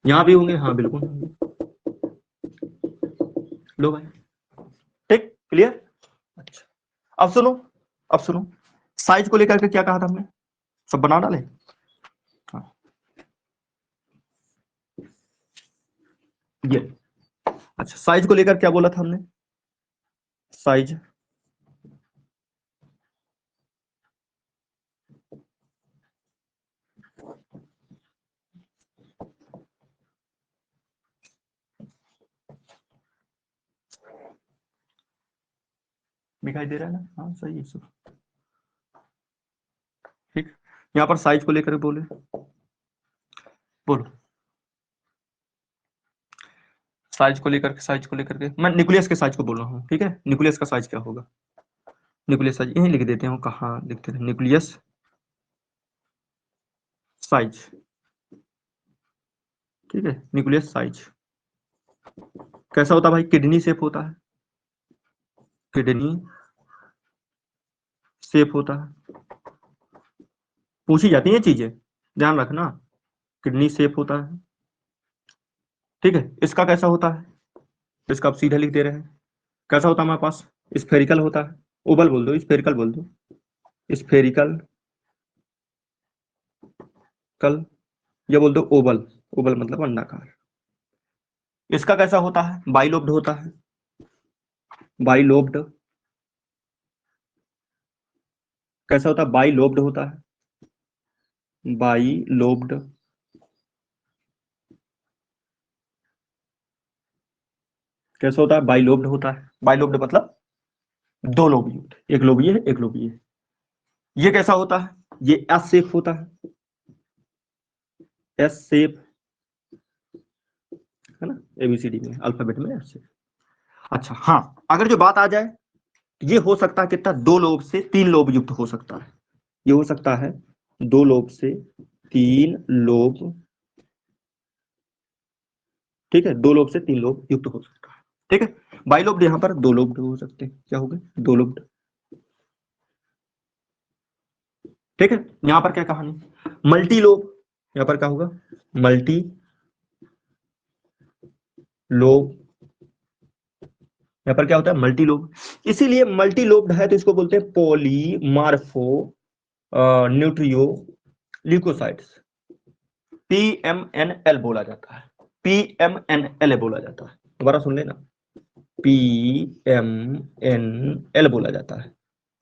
S1: यहाँ भी होंगे, हाँ बिल्कुल होंगे, लो भाई, ठीक, क्लियर। अच्छा, अब सुनो, अब सुनो, साइज को लेकर के क्या कहा था हमने, सब बना डाले। हाँ, ये, अच्छा साइज को लेकर क्या बोला था हमने, साइज, दिखाई दे रहा है ना, हाँ सही है सब, ठीक। यहाँ पर साइज को लेकर बोले, बोलो, साइज को लेकर के, साइज को लेकर के मैं न्यूक्लियस के साइज को बोल रहा हूँ, ठीक है, न्यूक्लियस का साइज क्या होगा, न्यूक्लियस साइज यहीं लिख देते हो, कहाँ लिखते थे, न्यूक्लियस साइज, ठीक है, न्यूक्लियस साइज कैसा होता है भाई, किडनी शेप होता है, किडनी शेप होता है, पूछी जाती है चीजें, ध्यान रखना, किडनी शेप होता है, ठीक है। इसका कैसा होता है, इसका आप सीधा लिख दे रहे हैं, कैसा होता है हमारे पास, स्फेरिकल होता है, ओवल बोल दो, स्फेरिकल बोल दो, स्फेरिकल, कल, ये बोल दो ओवल, ओवल मतलब अंडाकार, इसका कैसा होता है, बाइलोब्ड होता है, बाइलोब्ड कैसा होता है, बाइलोब्ड होता है, बाइलोब्ड कैसा होता है, बाइलोब्ड होता है। बाइलोब्ड मतलब दो लोब युक्त, एक लोब ये है, एक लोब ये है। ये कैसा होता है, ये एस शेप होता है, एस शेप है ना, एबीसीडी में अल्फाबेट में एस शेप। अच्छा हाँ, अगर जो बात आ जाए, ये हो सकता है कितना, दो लोब से तीन लोब युक्त हो सकता है, ये हो सकता है दो लोब से तीन लोब, ठीक है, दो लोब से तीन लोब युक्त हो सकता है, ठीक है। बाइलोब्ड यहाँ पर दो लोब्ड हो सकते हैं, क्या हो गए, दो लोब्ड, ठीक है। यहाँ पर क्या कहानी, मल्टी लोब, यहाँ पर क्या होगा, मल्टी लोब, यहाँ पर क्या होता है, मल्टी लोब। इसीलिए मल्टी लोब्ड है तो इसको बोलते हैं पॉलीमार्फो न्यूट्रियो ल्यूकोसाइट्स, PMNL बोला जाता है, PMNL बोला जाता है, दोबारा सुन लेना, PMNL बोला जाता है।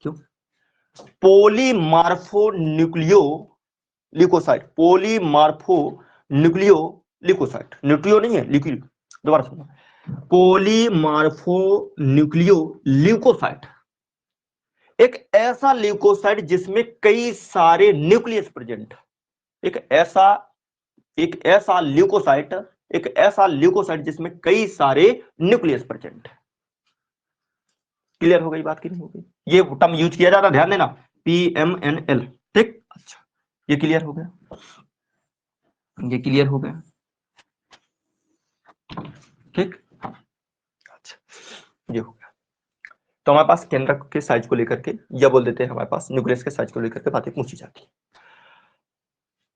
S1: क्यों, polymorphonuclear leukocyte, polymorphonuclear leukocyte, nucleo नहीं है, ल्यूक्लियो, दोबारा सुनो, पोलीमार्फो न्यूक्लियो ल्यूकोसाइट, एक ऐसा ल्यूकोसाइट जिसमें कई सारे न्यूक्लियस प्रेजेंट, एक ऐसा ल्यूकोसाइट, एक ऐसा ल्यूकोसाइट जिसमें कई सारे न्यूक्लियस प्रेजेंट। क्लियर हो गई बात की नहीं हो गई, ये टर्म यूज किया जाता, ध्यान देना, PMNL, ठीक। अच्छा ये क्लियर हो गया, ये क्लियर हो गया, ठीक। अच्छा ये हो गया। तो हमारे पास केंद्रक के साइज को लेकर के, या बोल देते हैं हमारे पास न्यूक्लियस के साइज को लेकर के बातें पूछी जाती है।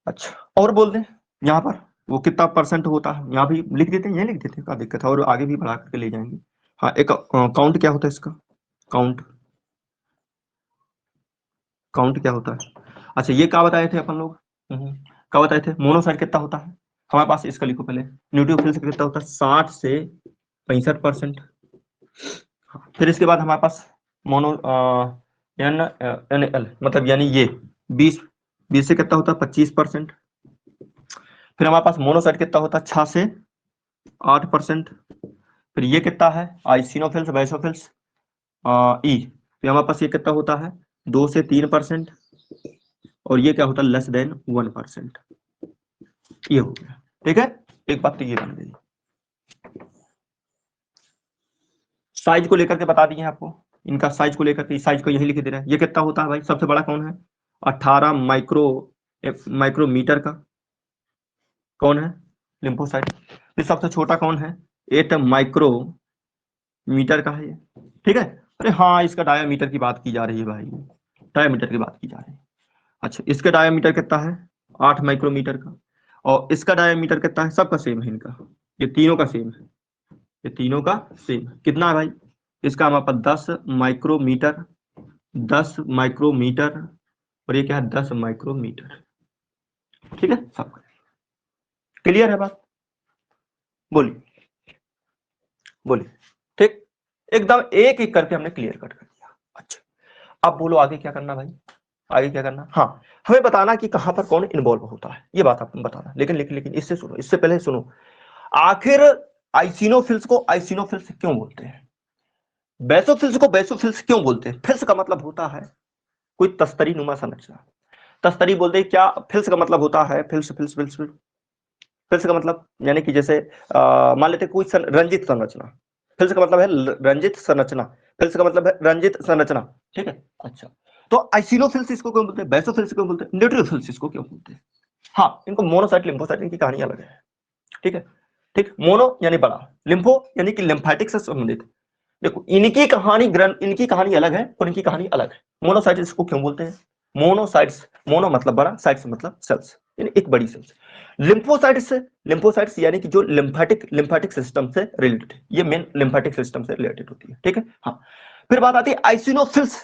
S1: अच्छा और बोल दें यहाँ पर वो कितना परसेंट होता है, यहाँ भी लिख देते हैं, ये लिख देते हैं, क्या दिक्कत है, और आगे भी बढ़ा करके ले जाएंगे। हाँ एक काउंट क्या होता है इसका, काउंट, काउंट क्या होता है। अच्छा ये क्या बताए थे अपन लोग, क्या बताए थे, मोनोसाइट कितना होता है हमारे पास, इसका लिखो पहले, न्यूट्रोफिल्स कितना होता है, 60 से 65%। फिर इसके बाद हमारे पास मोनो NL मतलब यानी ये 20 से कितना होता है, 25%। फिर हमारे पास मोनोसाइट कितना होता है, 6 से 8%। फिर ये कितना है, आइसिनोफिल्स बेसोफिल्स ई, तो हमारे पास ये कितना होता है, 2 से 3%। और ये क्या होता है, लेस देन 1%। ये हो गया, ठीक है। एक बात तो ये बन गई, साइज को लेकर के बता दिए आपको, इनका साइज को लेकर के, साइज को यही लिख दे रहे हैं। ये कितना होता है भाई, सबसे बड़ा कौन है, 18 माइक्रोमीटर का कौन है, लिम्फोसाइट। फिर सबसे छोटा कौन है, 8 माइक्रोमीटर का है ये, ठीक है। अरे हाँ इसका डायामीटर की बात की जा रही है भाई, डायामीटर की बात की जा रही है। अच्छा इसका डायामीटर कितना है, 8 माइक्रोमीटर का, और इसका डायामीटर कितना है, सबका सेम है इनका, ये तीनों का सेम है, ये तीनों का सेम है। कितना है भाई, इसका हमारे पास 10 माइक्रोमीटर, 10 माइक्रोमीटर, और ये क्या है, 10 माइक्रोमीटर, ठीक है। सब क्लियर है बात, बोलिए बोलिए, ठीक, एकदम एक एक करके हमने क्लियर कट कर दिया। अच्छा अब बोलो आगे क्या करना भाई, आगे क्या करना, हाँ हमें बताना कि कहां पर कौन इन्वॉल्व होता है, ये बात आपको बताना। लेकिन इससे सुनो, इससे पहले सुनो, आखिर आइसिनोफिल्स को आइसिनोफिल्स क्यों बोलते हैं, बेसोफिल्स को बेसोफिल्स क्यों बोलते हैं। फिल्स का मतलब होता है कोई तस्तरी नुमा संरचना, तस्तरी बोलते हैं क्या, फिल्स का मतलब होता है फिल्स फिल्स फिल्स फिल्स, फिल्स का मतलब यानी कि जैसे मान लेते कोई रंजित संरचना, फिल्स का मतलब है रंजित संरचना, फिल्स का मतलब है रंजित संरचना, ठीक है। अच्छा तो आइसिनोफिल्स इसको क्यों बोलते हैं, बेसोफिल्स क्यों बोलते हैं, न्यूट्रोफिल्स इसको क्यों बोलते हैं। हाँ इनको मोनोसाइट लिम्फोसाइट इनकी कहानी अलग है, ठीक है, ठीक। मोनो यानी बड़ा, लिम्फो यानी कि लिम्फेटिक से संबंधित। देखो इनकी कहानी इनकी कहानी अलग है और इनकी कहानी अलग है। मोनोसाइट्स इसको क्यों बोलते हैं, मोनोसाइट्स, मोनो मतलब बड़ा, साइट्स मतलब सेल्स, यानी एक बड़ी सेल्स। लिम्फोसाइट्स यानी कि जो लिम्फेटिक सिस्टम से रिलेटेड, ये मेन लिम्फेटिक सिस्टम से रिलेटेड होती है, ठीक है। हाँ फिर बात आती है आइसिनोफिल्स,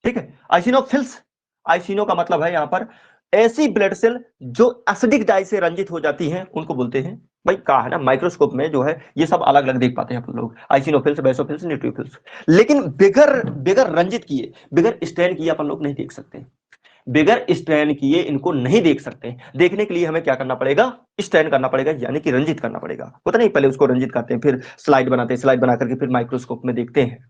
S1: ठीक है। आइसिनोफिल्स, आइसिनो का मतलब है यहां पर ऐसी ब्लड सेल जो एसिडिक डाई से रंजित हो जाती हैं, उनको बोलते हैं भाई कहा है ना, माइक्रोस्कोप में जो है ये सब अलग अलग देख पाते हैं आप लोग, आइसिनोफिल्स, बेसोफिल्स, न्यूट्रोफिल्स, लेकिन बिगर बिगर रंजित किए, बिगर स्ट्रेन किए अपन लोग नहीं देख सकते, बिगर स्ट्रेन किए इनको नहीं देख सकते। देखने के लिए हमें क्या करना पड़ेगा, स्ट्रेन करना पड़ेगा, यानी कि रंजित करना पड़ेगा। पता नहीं, पहले उसको रंजित करते हैं, फिर स्लाइड बनाते हैं, स्लाइड बना करके फिर माइक्रोस्कोप में देखते हैं।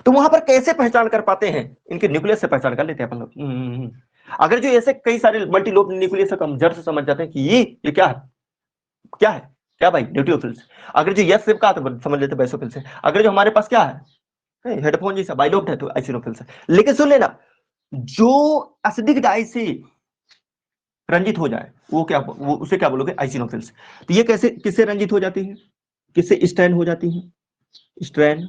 S1: तो वहां पर कैसे पहचान कर पाते हैं, इनके न्यूक्लियस से पहचान कर लेते हैं अपन लोग। अगर जो ऐसे कई सारे मल्टीलोब न्यूक्लियस है तो हम जड़ से समझ जाते हैं कि ये क्या है, क्या है, क्या भाई, न्यूट्रोफिल्स। अगर जो यस का तो समझ लेते बेसोफिल्स है। अगर जो हमारे पास क्या है, हेडफोन जैसा बाइलोब्ड है तो आइसिनोफिल्स है। लेकिन सुन लेना, जो एसिडिक डाई से रंजित हो जाए वो क्या, वो उसे क्या बोलोगे, आइसिनोफिल्स। तो ये कैसे, किससे रंजित हो जाती है, किससे स्ट्रेन हो जाती है, स्ट्रेन,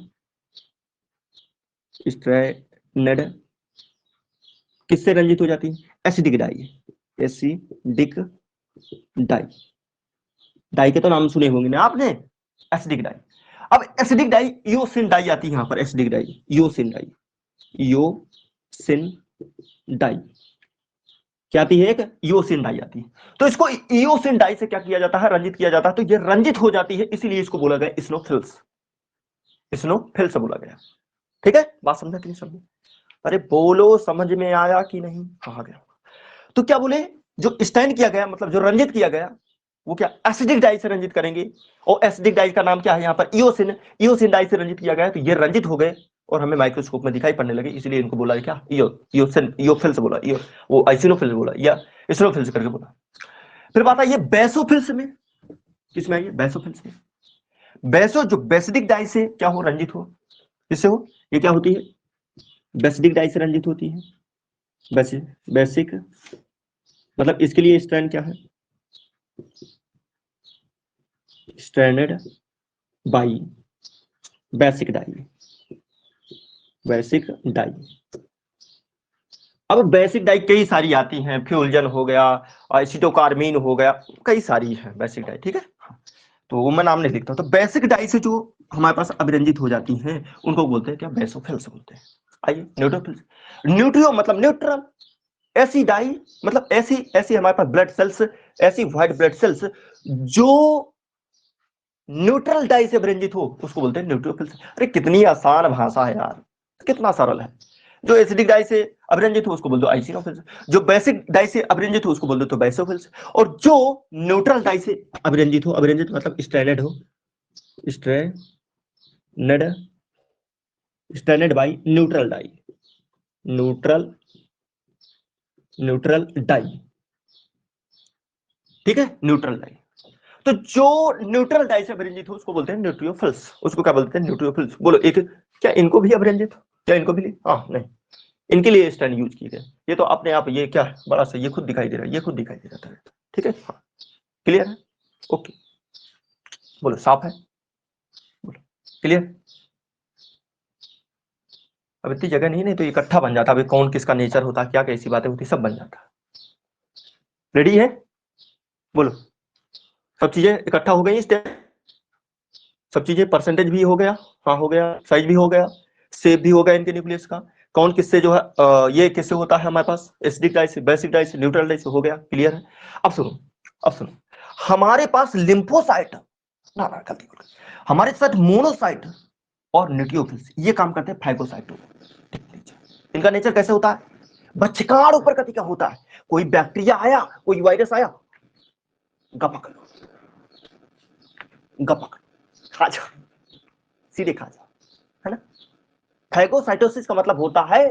S1: स्ट्रेनड, किससे रंजित हो जाती है, acidic dye, acidic dye, dye के तो नाम सुने होंगे ना आपने, एसिडिक डाई। अब एसिडिक डाई, ईओसिन डाई आती है यहां पर, acidic dye, eosin dye, eosin dye क्या आती है, एक ईओसिन डाई आती है। तो इसको ईओसिन डाई से क्या किया जाता है, रंजित किया जाता है। तो ये रंजित हो जाती है, इसीलिए इसको बोला गया स्नोफिल्स, स्नोफिल्स बोला गया। ठीक है, बात समझा कि नहीं समझे? अरे बोलो, समझ में आया कि नहीं? आ गया। तो क्या बोले, जो स्टैंड किया गया, मतलब जो रंजित किया गया, वो क्या एसिडिक डाई से रंजित करेंगे। और एसिडिक डाई का नाम क्या है यहाँ पर, ईओसिन, ईओसिन डाई से रंजित किया गया। तो ये रंजित हो गए और हमें माइक्रोस्कोप में दिखाई पड़ने लगे, इसलिए इनको बोला क्या, ईओसिन, ईओफिल्स बोला, वो आइसिनोफिल्स बोला या स्नोफिल्स करके बोला। फिर बात आई ये बेसोफिल्स में, किसमें आई, बेसोफिल्स में। बेसो जो बेसिडिक डाई से क्या हो, रंजित हो, किससे हो, ये क्या होती है, बेसिडिक डाई से रंजित होती है। बेसिक मतलब इसके लिए स्ट्रैंड क्या है, stranded by basic dye, basic dye. अब बेसिक डाई कई सारी आती हैं, फ्यूजन हो गया, एसिटोकार्मीन हो गया, कई सारी है बेसिक डाई। ठीक है, तो वो मैं नाम नहीं लिखता। तो बेसिक डाई से जो हमारे पास अभिरंजित हो जाती हैं उनको बोलते हैं क्या, बेसोफिल्स बोलते हैं। आइए, न्यूट्रोफिल्स, न्यूट्रियो मतलब न्यूट्रल, ऐसी डाई मतलब ऐसी ऐसी हमारे पास ब्लड सेल्स, ऐसी व्हाइट ब्लड सेल्स जो न्यूट्रल डाई से अभिरंजित हो उसको बोलते हैं न्यूट्रोफिल्स। अरे कितनी आसान भाषा है यार, कितना सरल है। जो एसिडिक डाई से अभिरंजित हो उसको बोल दो आइसिनोफिल्स, जो बेसिक डाई से अभिरंजित हो उसको बोल दो तो बेसोफिल्स, और जो न्यूट्रल डाई से अभिरंजित हो, अभिरंजित मतलब स्ट्रैंडेड हो, stranded, stranded by neutral dye, neutral, neutral dye. ठीक है, न्यूट्रल डाई। तो जो न्यूट्रल डाई से अभिरंजित हो उसको बोलते हैं न्यूट्रियोफिल्स, उसको क्या बोलते हैं, न्यूट्रियोफिल्स। बोलो एक, क्या इनको भी अभिरंजित, क्या इनको भी, हाँ नहीं, इनके लिए स्टैंड यूज किए गए। ये तो अपने आप, ये क्या है, बड़ा सा ये खुद दिखाई दे रहा है, ये खुद दिखाई दे रहा है। ठीक है, हाँ, क्लियर है, ओके, बोलो साफ है, बोलो क्लियर। अब इतनी जगह नहीं तो इकट्ठा बन जाता, अभी कौन किसका नेचर होता, क्या कैसी बातें होती, सब बन जाता। रेडी है, बोलो, सब चीजें इकट्ठा हो गई, सब चीजें, परसेंटेज भी हो गया, हाँ हो गया, साइज भी हो गया, शेप भी हो गया इनके न्यूक्लियस का, कौन किससे जो है ये किससे होता है हमारे पास, एसिडिक डाई से, बेसिक डाई से, न्यूट्रल डाई से, हो गया, क्लियर है। अब सुनो, अब सुनो, हमारे पास लिम्फोसाइट, ना ना गलती कर, हमारे साथ मोनोसाइट और न्यूक्लियोफिल्स ये काम करते हैं फाइगोसाइटो। इनका नेचर कैसे होता है, बच्छकार ऊपर कति का होता है, कोई बैक्टीरिया आया, कोई वायरस आया, गपक लो, गपक, खा जा, सीधे खा जा, है ना। फैगोसाइटोसिस का मतलब होता है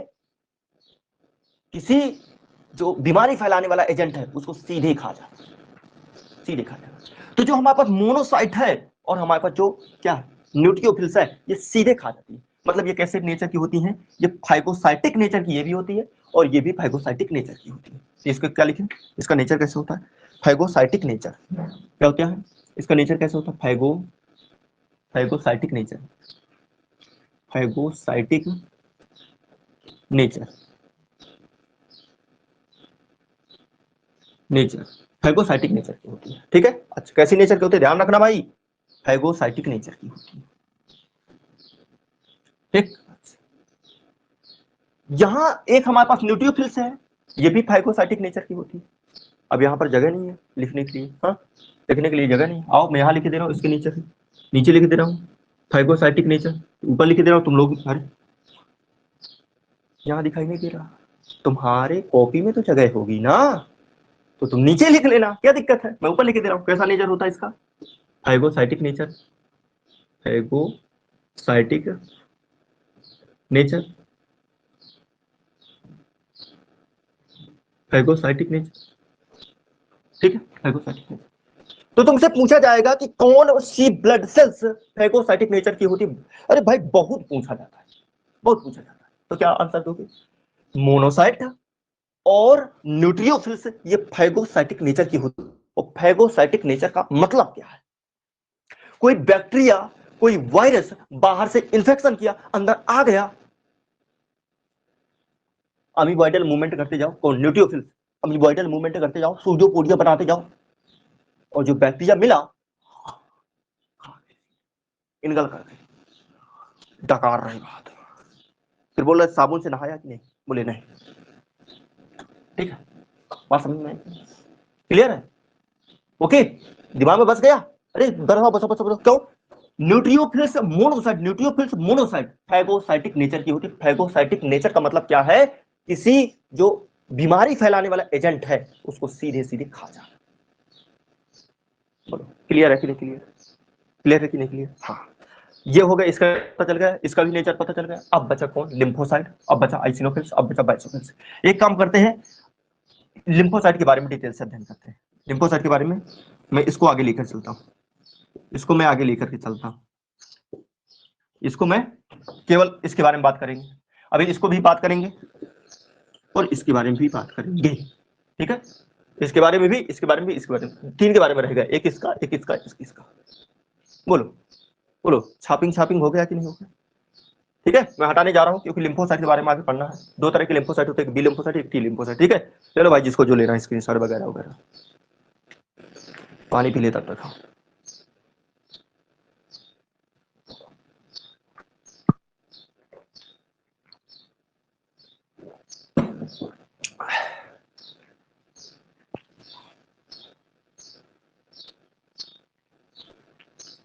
S1: किसी जो बीमारी फैलाने वाला एजेंट है उसको सीधे खा जा, सीधे खा जा। तो जो हमारे पास मोनोसाइट है और हमारे पास जो क्या न्यूक्लियोफिल्स है ये सीधे खा जाती है। मतलब ये कैसे नेचर की होती हैं, ये फाइगोसाइटिक नेचर की ये भी होती है और ये भी फाइगोसाइटिक नेचर की होती है। तो इसको क्या लिखें, इसका नेचर कैसे होता है, फाइगोसाइटिक नेचर। क्या होता है इसका नेचर, कैसे होता है, phagocytic nature, phagocytic nature, nature phagocytic nature की होती है। ठीक है, अच्छा कैसी नेचर की होती है, ध्यान रखना भाई, फाइगोसाइटिक नेचर की होती है। ठीक, यहां एक हमारे पास न्यूक्लियोफिल्स है, ये भी फाइगोसाइटिक नेचर की होती है। अब यहां पर जगह नहीं है लिखने के लिए, हाँ लिखने के लिए जगह नहीं, आओ मैं यहाँ लिख दे रहा हूँ, इसके नीचे नीचे लिख दे रहा हूँ फाइगोसाइटिक नेचर, ऊपर लिख दे रहा हूँ तुम लोग, अरे यहाँ दिखाई नहीं दे रहा, तुम्हारे कॉपी में तो जगह होगी ना, तो तुम नीचे लिख लेना, क्या दिक्कत है, मैं ऊपर लिख दे रहा हूँ। कैसा नेचर होता है इसका, phagocytic nature, phagocytic nature, phagocytic nature, ठीक है, फाइगोसाइटिक नेचर। तो तुमसे पूछा जाएगा कि कौन सी ब्लड सेल्स फैगोसाइटिक नेचर की होती है, अरे भाई बहुत पूछा जाता है, बहुत पूछा जाता है, तो क्या आंसर दोगे, मोनोसाइट और न्यूट्रियोफिल्स ये फैगोसाइटिक नेचर की होती है। और फैगोसाइटिक नेचर का मतलब क्या है, कोई बैक्टीरिया कोई वायरस बाहर से इंफेक्शन किया, अंदर आ गया, अमीबॉइडल मूवमेंट करते जाओ, कौन न्यूट्रियोफिल्स, अमीबॉइडल मूवमेंट करते जाओ, सूडोपोडिया बनाते जाओ, और जो बैक्टीरिया मिला इनगल कर गए, डकार रही बात, फिर बोल रहे साबुन से नहाया कि नहीं, बोले नहीं, ठीक है, बात समझ में क्लियर है, ओके, दिमाग में बस गया, अरे बस बस बस बस, क्यों, न्यूट्रियोफिल्स मोनोसाइट, न्यूट्रियोफिल्स मोनोसाइट फैगोसाइटिक नेचर की होती है। फैगोसाइटिक नेचर का मतलब क्या है, किसी जो बीमारी फैलाने वाला एजेंट है उसको सीधे सीधे खा जाए, बोलो क्लियर है कि नहीं, क्लियर, क्लियर है कि नहीं क्लियर, हाँ, ये हो गया, इसका पता चल गया, इसका भी नेचर पता चल गया। अब बचा कौन, लिम्फोसाइट, अब बचा आइसिनोफिल्स, अब बचा बाइसोफिल्स। एक काम करते हैं, लिम्फोसाइट के बारे में डिटेल से अध्ययन करते हैं। लिम्फोसाइट के बारे में मैं इसको आगे लेकर चलता हूँ, इसको मैं आगे लेकर के चलता हूँ, इसको मैं केवल इसके बारे में बात करेंगे, अभी इसको भी बात करेंगे और इसके बारे में भी बात करेंगे, ठीक है, इसके बारे में भी, इसके बारे में भी, इसके बारे में, तीन के बारे में रहेगा, एक इसका, एक इसका, एक इसका, बोलो बोलो, छापिंग छापिंग हो गया कि नहीं हो गया, ठीक है, मैं हटाने जा रहा हूँ क्योंकि लिम्फोसाइट के बारे में आगे पढ़ना है। दो तरह के लिम्फोसाइट होते हैं, एक बी लिम्फोसाइट, एक टी लिम्फोसाइट, ठीक है, चलो भाई जिसको जो लेना है स्क्रीनशॉट वगैरह वगैरह, पानी पी ले तब तक।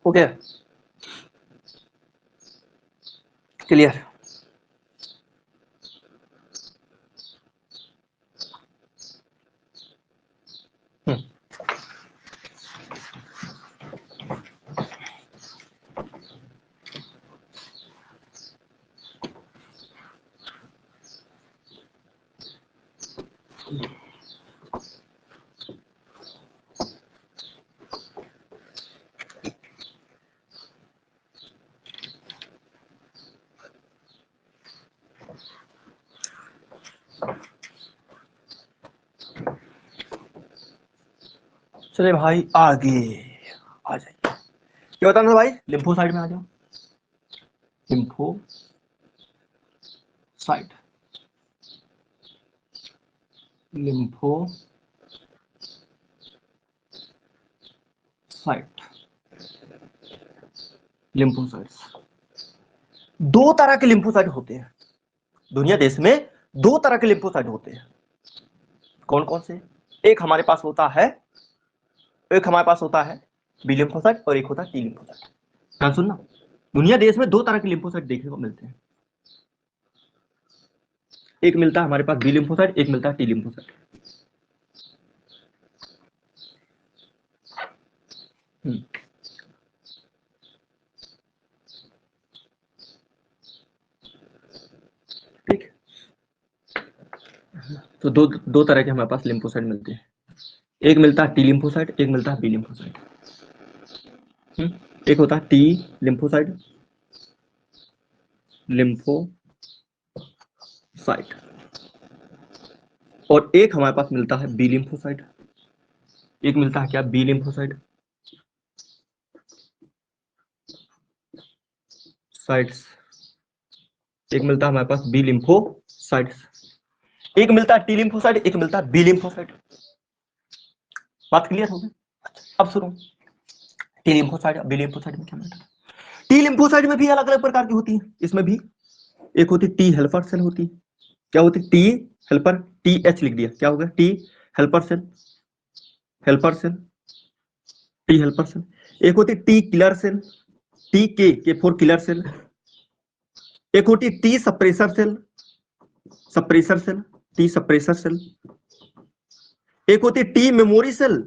S1: ओके, क्लियर, चले भाई आगे आ जाइए, क्या बताना था भाई, लिम्फोसाइट में आ जाओ, लिम्फोसाइट, लिम्फोसाइट, लिम्फोसाइट्स, दो तरह के लिम्फोसाइट होते हैं दुनिया देश में, दो तरह के लिम्फोसाइट होते हैं, कौन कौन से, एक हमारे पास होता है, एक हमारे पास होता है बी लिम्फोसाइट और एक होता है टी लिम्फोसाइट। ध्यान सुनना, दुनिया देश में दो तरह के लिम्फोसाइट देखने को मिलते हैं, एक मिलता है हमारे पास बी लिम्फोसाइट, एक मिलता है टी लिम्फोसाइट। ठीक, तो दो दो तरह के हमारे पास लिम्फोसाइट मिलते हैं, एक मिलता है टी लिम्फोसाइट, एक मिलता है बी लिम्फोसाइट। एक होता है टी लिम्फोसाइट, लिम्फोसाइट, और एक हमारे पास मिलता है बी लिम्फोसाइट, एक मिलता है क्या, बी लिम्फोसाइट साइट्स, एक मिलता है हमारे पास बी लिम्फोसाइट्स, एक मिलता है टी लिम्फोसाइट, एक मिलता है बी लिम्फोसाइट। बात क्लियर हो गई, अब सुनो, टी लिम्फोसाइट बी लिम्फोसाइट में क्या मिलता है, टी लिम्फोसाइट में भी अलग अलग प्रकार की होती है, इसमें भी एक होती टी हेल्पर सेल होती है, क्या होती है, टी हेल्पर, टी एच लिख दिया, क्या हो गया, T helper cell, helper cell, T helper cell. एक होती टी किलर सेल, टी के फॉर किलर सेल। एक होती T suppressor cell, suppressor cell, T suppressor cell. एक होती T memory cell,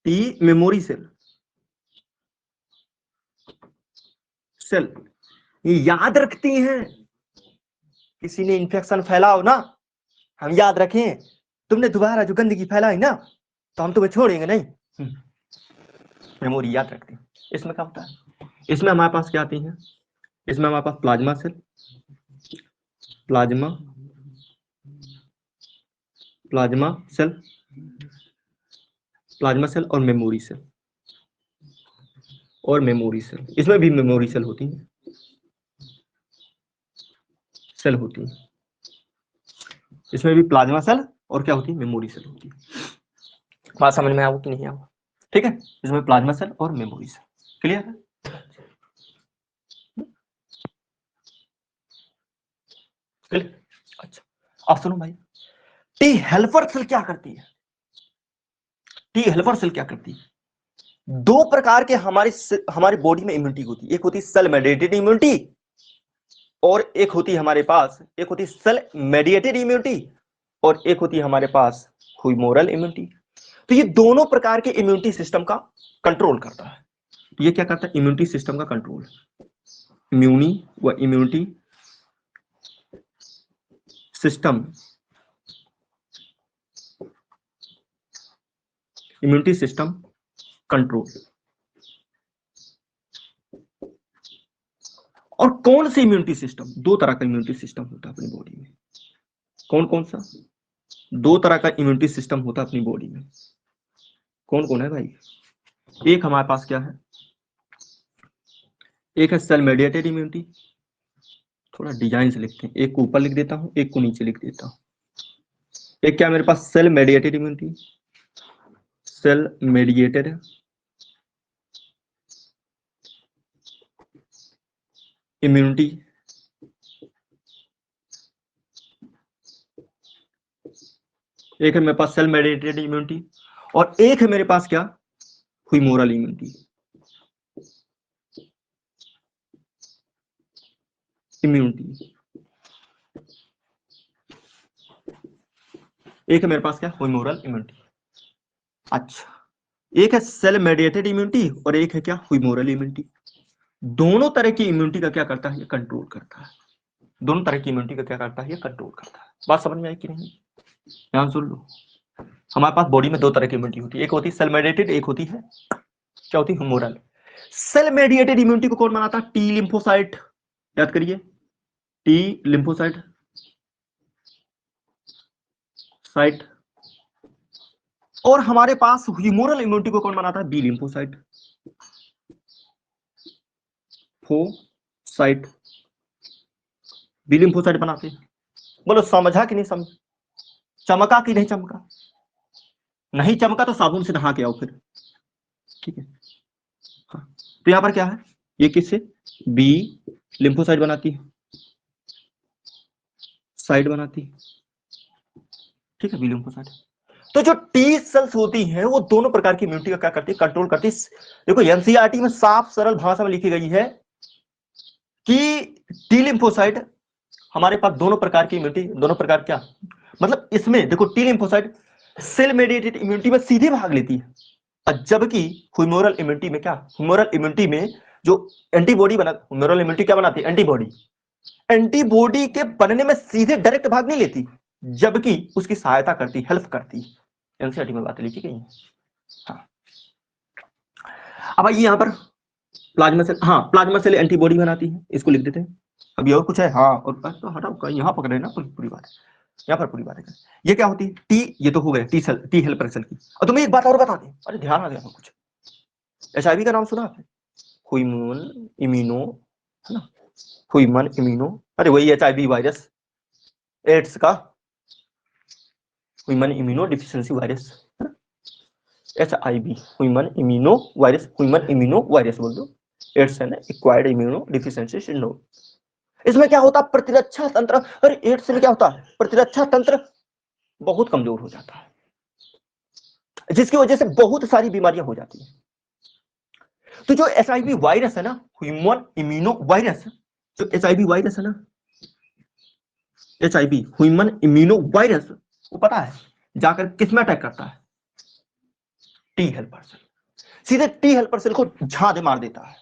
S1: T memory cell. Cell ये याद रखती हैं, किसी ने इन्फेक्शन फैलाओ ना, हम याद रखें, तुमने दोबारा जो गंदगी फैलाई ना तो हम तुम्हें छोड़ेंगे नहीं। मेमोरी याद रखती है। इसमें क्या होता है, इसमें हमारे पास क्या आती है, इसमें हमारे पास plasma cell, plasma plasma cell, plasma cell और मेमोरी सेल, और मेमोरी सेल। इसमें भी मेमोरी सेल होती है, सेल होती है। इसमें भी प्लाज्मा सेल और क्या होती है, मेमोरी सेल होती है। बात समझ में आओ कि नहीं आओ? ठीक है, इसमें प्लाज्मा सेल और मेमोरी सेल। क्लियर है? अच्छा, अब सुनो भाई, टी हेल्पर सेल क्या करती है? टी हेल्पर सेल क्या करती है? दो प्रकार के हमारे बॉडी में इम्यूनिटी होती है। एक होती है सेल मेडिएटेड इम्यूनिटी और एक होती है हमारे पास, एक होती है सेल मेडिएटेड इम्यूनिटी और एक होती है हमारे पास ह्यूमोरल इम्यूनिटी। तो ये दोनों प्रकार के इम्यूनिटी सिस्टम का कंट्रोल करता है। ये क्या करता है, इम्यूनिटी सिस्टम का control. Immunity system, immunity system control. और कौन सी इम्यूनिटी सिस्टम? दो तरह का इम्यूनिटी सिस्टम होता है अपनी बॉडी में। कौन कौन सा? दो तरह का इम्यूनिटी सिस्टम होता है अपनी बॉडी में। कौन कौन है भाई? एक हमारे पास क्या है, एक है सेल मेडिएटेड इम्यूनिटी, थोड़ा डिजाइन से लिखते हैं, एक को ऊपर लिख देता हूं, एक को नीचे लिख देता हूं। एक क्या मेरे पास, cell mediated immunity, cell mediated immunity. एक है मेरे पास सेल मेडिएटेड इम्यूनिटी और एक है मेरे पास क्या, ह्यूमोरल इम्यूनिटी। एक है मेरे पास क्या, ह्यूमोरल इम्यूनिटी। अच्छा, एक है सेल मेडिएटेड इम्यूनिटी और एक है क्या, ह्यूमोरल इम्यूनिटी। दोनों तरह की इम्यूनिटी का क्या करता है, ये कंट्रोल करता है। दोनों तरह की इम्यूनिटी का क्या करता है, ये कंट्रोल करता है। बात समझ में आई कि नहीं? ध्यान सुन लो, हमारे पास बॉडी में दो तरह की इम्यूनिटी होती है, एक होती है सेल मेडिएटेड, एक होती है क्या होती है, ह्यूमोरल। सेल मेडिएटेड इम्यूनिटी को कौन बनाता है, टी लिम्फोसाइट। याद करिए, टी लिम्फोसाइट साइट। और हमारे पास ह्यूमोरल इम्यूनिटी को कौन बनाता है, बी लिम्फोसाइट, फोसाइट, बी लिम्फोसाइट बनाते हैं। बोलो समझा कि नहीं समझ, चमका कि नहीं चमका? नहीं चमका तो साबुन से नहा के आओ फिर, ठीक है। हाँ, तो यहां पर क्या है, ये किससे, बी लिम्फोसाइट बनाती है, साइट बनाती है, ठीक है, बी लिम्फोसाइट। तो जो टी सेल्स होती हैं वो दोनों प्रकार की इम्यूनिटी का क्या करती है, कंट्रोल करती है। देखो एनसीईआरटी में साफ सरल भाषा में लिखी गई है कि टी लिम्फोसाइट हमारे पास दोनों प्रकार की इम्यूनिटी, दोनों प्रकार क्या मतलब, इसमें देखो T lymphocyte cell mediated immunity में सीधे भाग लेती है, और जबकि ह्यूमोरल इम्यूनिटी में क्या, ह्यूमोरल इम्यूनिटी में जो एंटीबॉडी बना, ह्यूमोरल इम्यूनिटी क्या बनाती है, एंटीबॉडी। एंटीबॉडी के बनने में सीधे डायरेक्ट भाग नहीं लेती, जबकि उसकी सहायता करती, हेल्प करती। एनसीईआरटी में बातें लिखी गई हैं। हाँ, अब आइए यहाँ पर प्लाज्मा सेल, हाँ प्लाज्मा सेल एंटीबॉडी बनाती है, इसको लिख देते हैं। अभी और कुछ है, हाँ और तो हटाओ, यहाँ पकड़े ना पूरी बात, यहाँ पर पूरी बात है। ये क्या होती है, टी, ये तो हो गए T cell, T helper cell की। और तुम्हें एक बात और बता दें, अरे ध्यान आ गया कुछ, एचआईवी का नाम सुना आपने, ह्यूमन इम्यूनो, है ना, ह्यूमन इम्यूनो, अरे वही एचआईवी वायरस, एड्स का human immuno deficiency virus, HIV human immuno virus, human immuno virus बोल दो, एड्स है ना, एक्वायर्ड इम्यूनो डिफिशियंसी सिंड्रोम। इसमें क्या होता है, प्रतिरक्षा तंत्र, अरे एड्स में क्या होता है, प्रतिरक्षा तंत्र बहुत कमजोर हो जाता है, जिसकी वजह से बहुत सारी बीमारियां हो जाती हैं। तो जो HIV वायरस है ना, ह्यूमन इम्यूनो वायरस, जो HIV वायरस है ना, HIV ह्यूमन इम्यूनो वायरस, वो पता है जाकर किस में अटैक करता है? T helper cell. सीधे टी हेल्पर सेल को झाड़ मार देता है।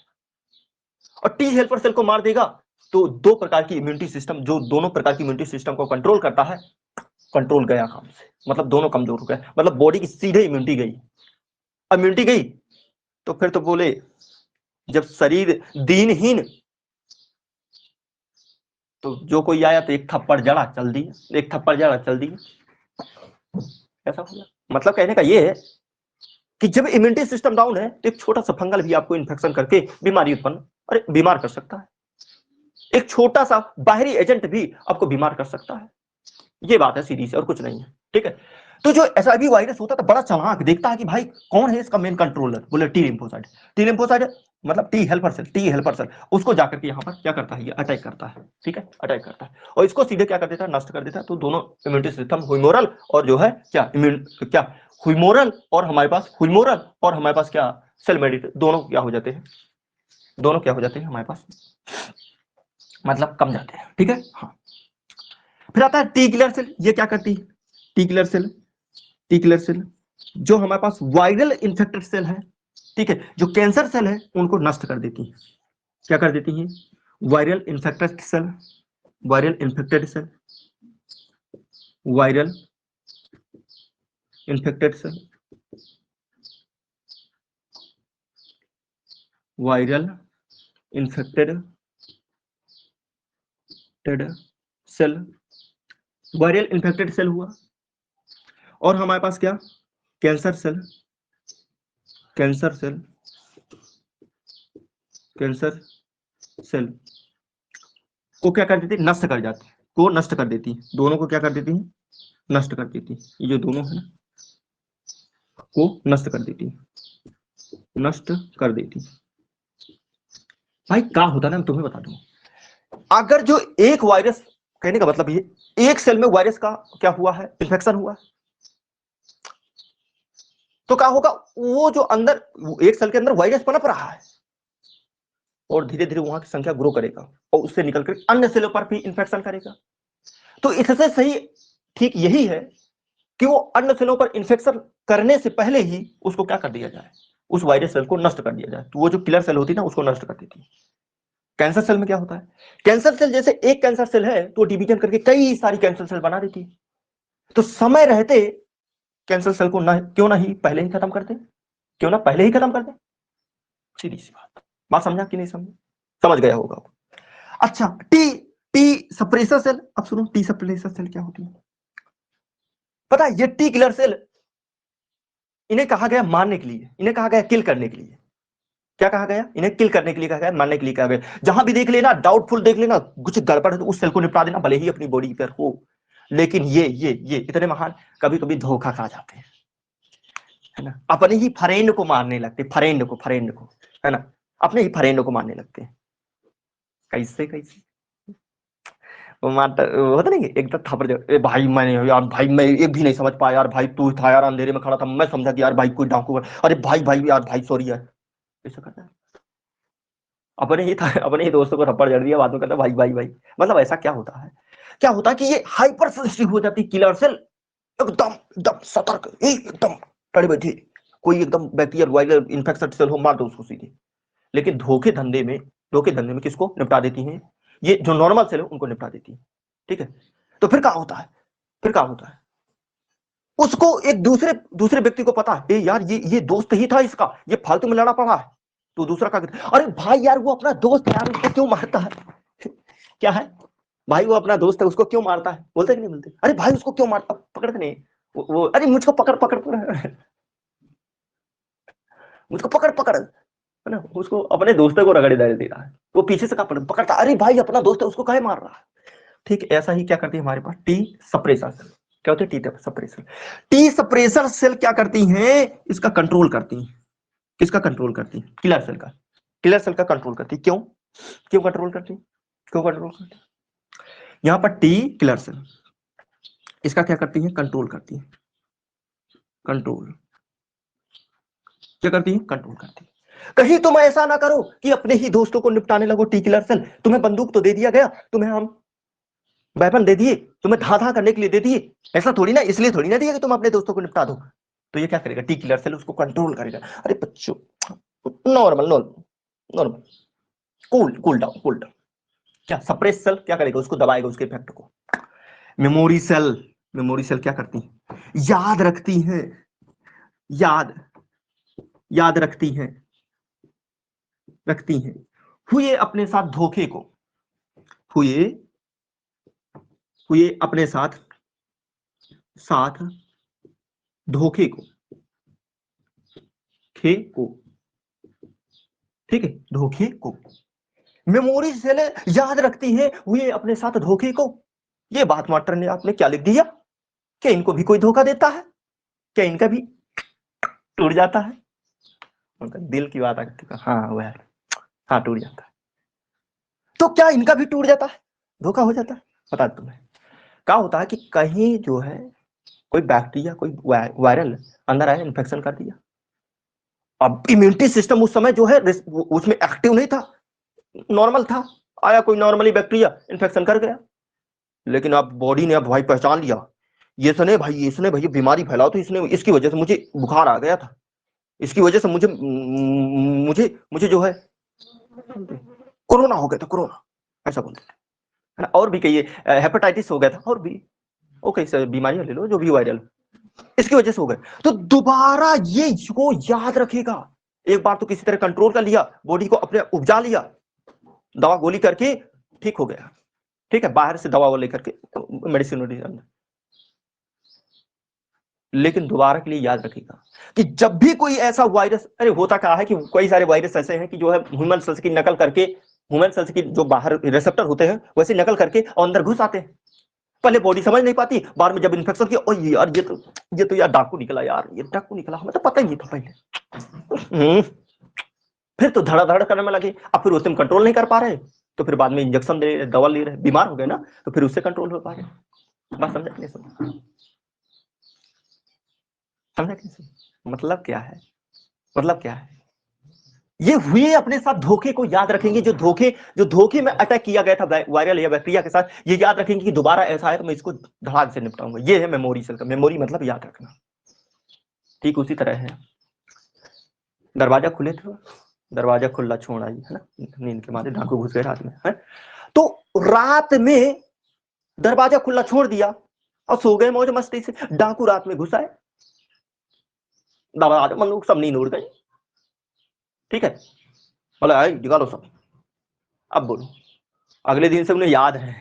S1: और टी हेल्पर सेल को मार देगा तो दो प्रकार की इम्यूनिटी सिस्टम, जो दोनों प्रकार की इम्यूनिटी सिस्टम को कंट्रोल करता है, कंट्रोल गया काम से, मतलब दोनों कमजोर हो गए, मतलब बॉडी की सीधे इम्यूनिटी गई। इम्यूनिटी गई तो फिर तो बोले जब शरीर दीनहीन, तो जो कोई आया तो एक थप्पड़ जड़ा चल दी, एक थप्पड़ जड़ा चल दी, ऐसा हो गया। मतलब कहने का ये है कि जब इम्यूनिटी सिस्टम डाउन है तो एक छोटा सा फंगल भी आपको इन्फेक्शन करके बीमारी उत्पन्न, अरे बीमार कर सकता है। एक छोटा सा बाहरी एजेंट भी आपको बीमार कर सकता है। ये बात है सीधी सी, और कुछ नहीं है। ठीक है। तो जो एचआईवी वायरस होता है बड़ा चालाक, देखता है कि भाई कौन है इसका मेन कंट्रोलर, बोले टी लिम्फोसाइट। टी लिम्फोसाइट मतलब T helper cell, T helper cell उसको जाकर के यहाँ पर क्या करता है, ये अटैक करता है। ठीक है, अटैक करता है और इसको सीधे क्या कर देता है, नष्ट कर देता है। तो दोनों इम्यूनिटी सिस्टम ह्यूमोरल और जो है क्या क्या ह्यूमोरल और हमारे पास ह्यूमोरल और हमारे पास क्या सेल मेडिट, दोनों क्या हो जाते हैं, दोनों क्या हो जाते हैं हमारे पास, मतलब कम जाते हैं। ठीक है। हाँ, फिर आता है टी किलर सेल। ये क्या करती है? T killer cell, T killer cell जो हमारे पास वायरल इन्फेक्टेड सेल है, ठीक है, जो कैंसर सेल है उनको नष्ट कर देती है। क्या कर देती है? Viral infected cell, viral infected cell, viral infected cell, viral infected cell, viral infected cell हुआ। और हमारे पास क्या, cancer cell, cancer cell, cancer cell को क्या कर देती है, नष्ट कर जाती है, को नष्ट कर देती है। दोनों को क्या कर देती है, नष्ट कर देती है। ये जो दोनों है ना, को नष्ट कर देती है, नष्ट कर देती है। भाई क्या होता है ना, मैं तुम्हें बता दूं, अगर जो एक वायरस, कहने का मतलब ये एक सेल में वायरस का क्या हुआ है, इन्फेक्शन हुआ, तो क्या होगा, वो जो अंदर एक सेल के अंदर वायरस पनप रहा है और धीरे धीरे वहां की संख्या ग्रो करेगा और उससे निकलकर अन्य सेलों पर भी इन्फेक्शन करेगा। तो इससे सही ठीक यही है कि वो अन्य सेलों पर इन्फेक्शन करने से पहले ही उसको क्या कर दिया जाए, उस वायरस सेल को नष्ट कर दिया जाए। तो वो जो किलर सेल होती है ना, उसको नष्ट कर देती है। कैंसर सेल में क्या होता है, कैंसर सेल जैसे एक कैंसर सेल है तो डिवीजन करके कई सारी कैंसर सेल बना देती है। तो समय रहते कैंसर सेल को ना क्यों ना ही पहले ही खत्म कर दे, क्यों ना पहले ही खत्म कर दे। सीधी सी बात समझा कि नहीं समझा, समझ गया होगा। अच्छा, टी टी सप्रेसर सेल, अब सुनो टी सप्रेसर सेल क्या होती है। पता है ये टी किलर सेल, इन्हें कहा गया मारने के लिए, इन्हें कहा गया किल करने के लिए। क्या कहा गया, इन्हें किल करने के लिए कहा गया, मारने के लिए कहा गया। जहां भी देख लेना डाउटफुल देख लेना, कुछ गड़बड़ है तो उस सेल को निपटा देना, भले ही अपनी बॉडी पर हो। लेकिन ये इतने महान कभी कभी धोखा खा जाते हैं, है ना, अपने ही फ्रेंड को मारने लगते, फ्रेंड को, है ना, अपने ही फ्रेंड को मारने लगते हैं। कैसे कैसे वो मारता होता नहीं, एकदम थप्पड़ दे, ए भाई मैंने यार, भाई मैं एक भी नहीं समझ पाया यार, भाई तू था यार, अंधेरे में खड़ा था, मैं समझा कि यार भाई कोई डाकू, अरे भाई भाई यार, भाई सॉरी यार, ऐसा करता है। अपने ही था, अपने ही दोस्तों को थप्पड़ जड़ दिया, बाद में कहता भाई भाई भाई। मतलब ऐसा क्या होता है, क्या होता है कि ये हाइपर सेंसिटिव हो जाती है किलर सेल, एकदम एकदम सतर्क, एकदम टड़े बैठे। कोई एकदम बैक्टीरियल वायरल इन्फेक्शन सेल हो, मार दो उसको सीधे। लेकिन धोखे धंधे में किसको निपटा देती हैं, ये जो नॉर्मल सेल है उनको निपटा देती है। ठीक है। तो फिर क्या होता है, फिर क्या होता है, उसको एक दूसरे दूसरे व्यक्ति को पता है, यार ये दोस्त ही था इसका, ये फालतू में लड़ा पड़ा है। तो दूसरा क्या कहता है, अरे भाई यार वो अपना दोस्त है यार, उसको क्यों मारता है। क्या है भाई, वो अपना दोस्त है उसको क्यों मारता है, बोलते कि नहीं बोलते, अरे भाई उसको क्यों मारता, पकड़ते नहीं, वो अरे मुझको पकड़ पकड़ पकड़, मुझको पकड़ पकड़, है ना, उसको अपने दोस्तों को रगड़े दे रहा है, वो पीछे से पकड़ता, अरे भाई अपना दोस्त है उसको काहे मार रहा है। ठीक ऐसा ही क्या करती है हमारे पास टी सप्रेसर सेल, क्या होते हैं T suppressor, T suppressor cell क्या करती हैं, इसका कंट्रोल करती हैं, किसका कंट्रोल करती है, किलर सेल का, किलर सेल का कंट्रोल करती है। क्यों, क्यों कंट्रोल करती है, क्यों कंट्रोल करती है, यहां पर टी किलर सेल इसका क्या करती है, कंट्रोल करती है, कंट्रोल क्या करती है, कंट्रोल करती है। कहीं तुम ऐसा ना करो कि अपने ही दोस्तों को निपटाने लगो। टी किलर सेल, तुम्हें बंदूक तो दे दिया गया, तुम्हें हम वेपन दे दिए, तुम्हें धा करने के लिए दे दिए, ऐसा थोड़ी ना, इसलिए थोड़ी ना दिया कि तुम अपने दोस्तों को निपटा दो। तो ये क्या करेगा, टी किलर सेल उसको कंट्रोल करेगा। अरे बच्चों, normal normal normal, cool cool down cool down. क्या सप्रेस सेल क्या करेगा, उसको दबाएगा उसके इफेक्ट को। मेमोरी सेल, मेमोरी सेल क्या करती है, याद रखती हैं, याद याद रखती हैं हुए अपने साथ धोखे को, हुए हुए अपने साथ धोखे को, ठीक है, धोखे को मेमोरी सेल याद रखती है हुए अपने साथ धोखे को। ये बात मास्टर ने आपने क्या लिख दिया, क्या इनको भी कोई धोखा देता है, क्या इनका भी टूट जाता है। दिल की बात आती है, हाँ वह, हाँ टूट जाता है। तो क्या इनका भी टूट जाता है, धोखा हो जाता है। बता तुम्हें क्या होता है कि कहीं जो है कोई बैक्टीरिया, कोई वायरल अंदर आया, इन्फेक्शन कर दिया। अब इम्यूनिटी सिस्टम उस समय जो है उसमें एक्टिव नहीं था, नॉर्मल था, आया कोई नॉर्मली बैक्टीरिया, इन्फेक्शन कर गया। लेकिन अब बॉडी ने अब भाई पहचान लिया, ये इसने भाई बीमारी फैलाओ, तो इसने, इसकी वजह से मुझे बुखार आ गया था, इसकी वजह से मुझे मुझे मुझे जो है कोरोना हो गया था, कोरोना ऐसा बोलते थे, है ना। और भी कई हेपेटाइटिस हो गया था, और भी ओके सर, बीमारियां ले लो जो भी वायरल, इसकी वजह से हो गए। तो दोबारा ये को याद रखेगा। एक बार तो किसी तरह कंट्रोल कर लिया, बॉडी को अपने उपजा लिया, दवा गोली करके ठीक हो गया, ठीक है, बाहर से दवा वो लेकर के मेडिसिन, लेकिन दोबारा के लिए याद रखेगा कि जब भी कोई ऐसा वायरस, अरे होता क्या है कि कई सारे वायरस ऐसे हैं कि जो है ह्यूमन सेल्स की नकल करके, ह्यूमन सेल्स की जो बाहर रिसेप्टर होते हैं वैसे नकल करके अंदर घुस आते हैं। पहले बॉडी समझ नहीं पाती, बाद में जब इन्फेक्शन किया, ओ यार ये तो यार डाकू निकला, यार ये डाकू निकला, हमें तो पता ही नहीं था पहले। फिर तो धड़ाधड़ करने में लगे, अब फिर उससे कंट्रोल नहीं कर पा रहे, तो फिर बाद में इंजेक्शन दे रहे, दवा ले रहे, बीमार हो गए ना, तो फिर उससे कंट्रोल हो पा रहे। बात समझा नहीं, समझा कैसे, मतलब क्या है, मतलब क्या है, ये हुए अपने साथ धोखे को याद रखेंगे, जो धोखे में अटैक किया गया था वायरल या बैक्टीरिया के साथ, ये याद रखेंगे कि दोबारा ऐसा है तो मैं इसको धड़ाक से निपटाऊंगा। ये है मेमोरी सेल का, मेमोरी मतलब याद रखना। ठीक उसी तरह है, दरवाजा खुले थे, दरवाजा खुला छोड़ आई, है ना, नींद के मारे डाकू घुस गए रात में, है तो रात में दरवाजा खुला छोड़ दिया और सो गए मौज मस्ती से। डाकू रात में घुस आए, दरवाजा बंदूक सब नींद उड़ गई, ठीक है, बोले आई निकालो सब। अब बोलो, अगले दिन से उन्हें याद है,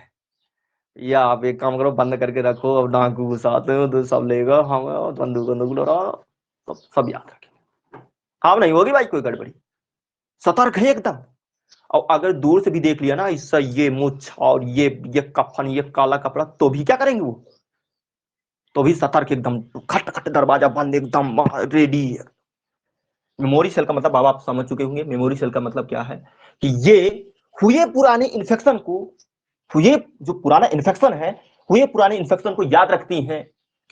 S1: या आप एक काम करो, बंद करके रखो, अब डाकू घुसाते हो तो सब लेगा, हम बंदूक बंदूक लड़ा, तो सब याद रखें, हाँ नहीं होगी भाई कोई गड़बड़ी, सतर्क है एकदम। और अगर दूर से भी देख लिया ना इससे, ये मुछ और ये कफन, ये काला कपड़ा, तो भी क्या करेंगे वो, तो भी सतर्क एकदम, खट खट दरवाजा बंद एकदम रेडी। मेमोरी सेल का मतलब अब आप समझ चुके होंगे, मेमोरी सेल का मतलब क्या है कि ये हुए पुराने इन्फेक्शन को, हुए जो पुराना इन्फेक्शन है, हुए पुराने इन्फेक्शन को याद रखती हैं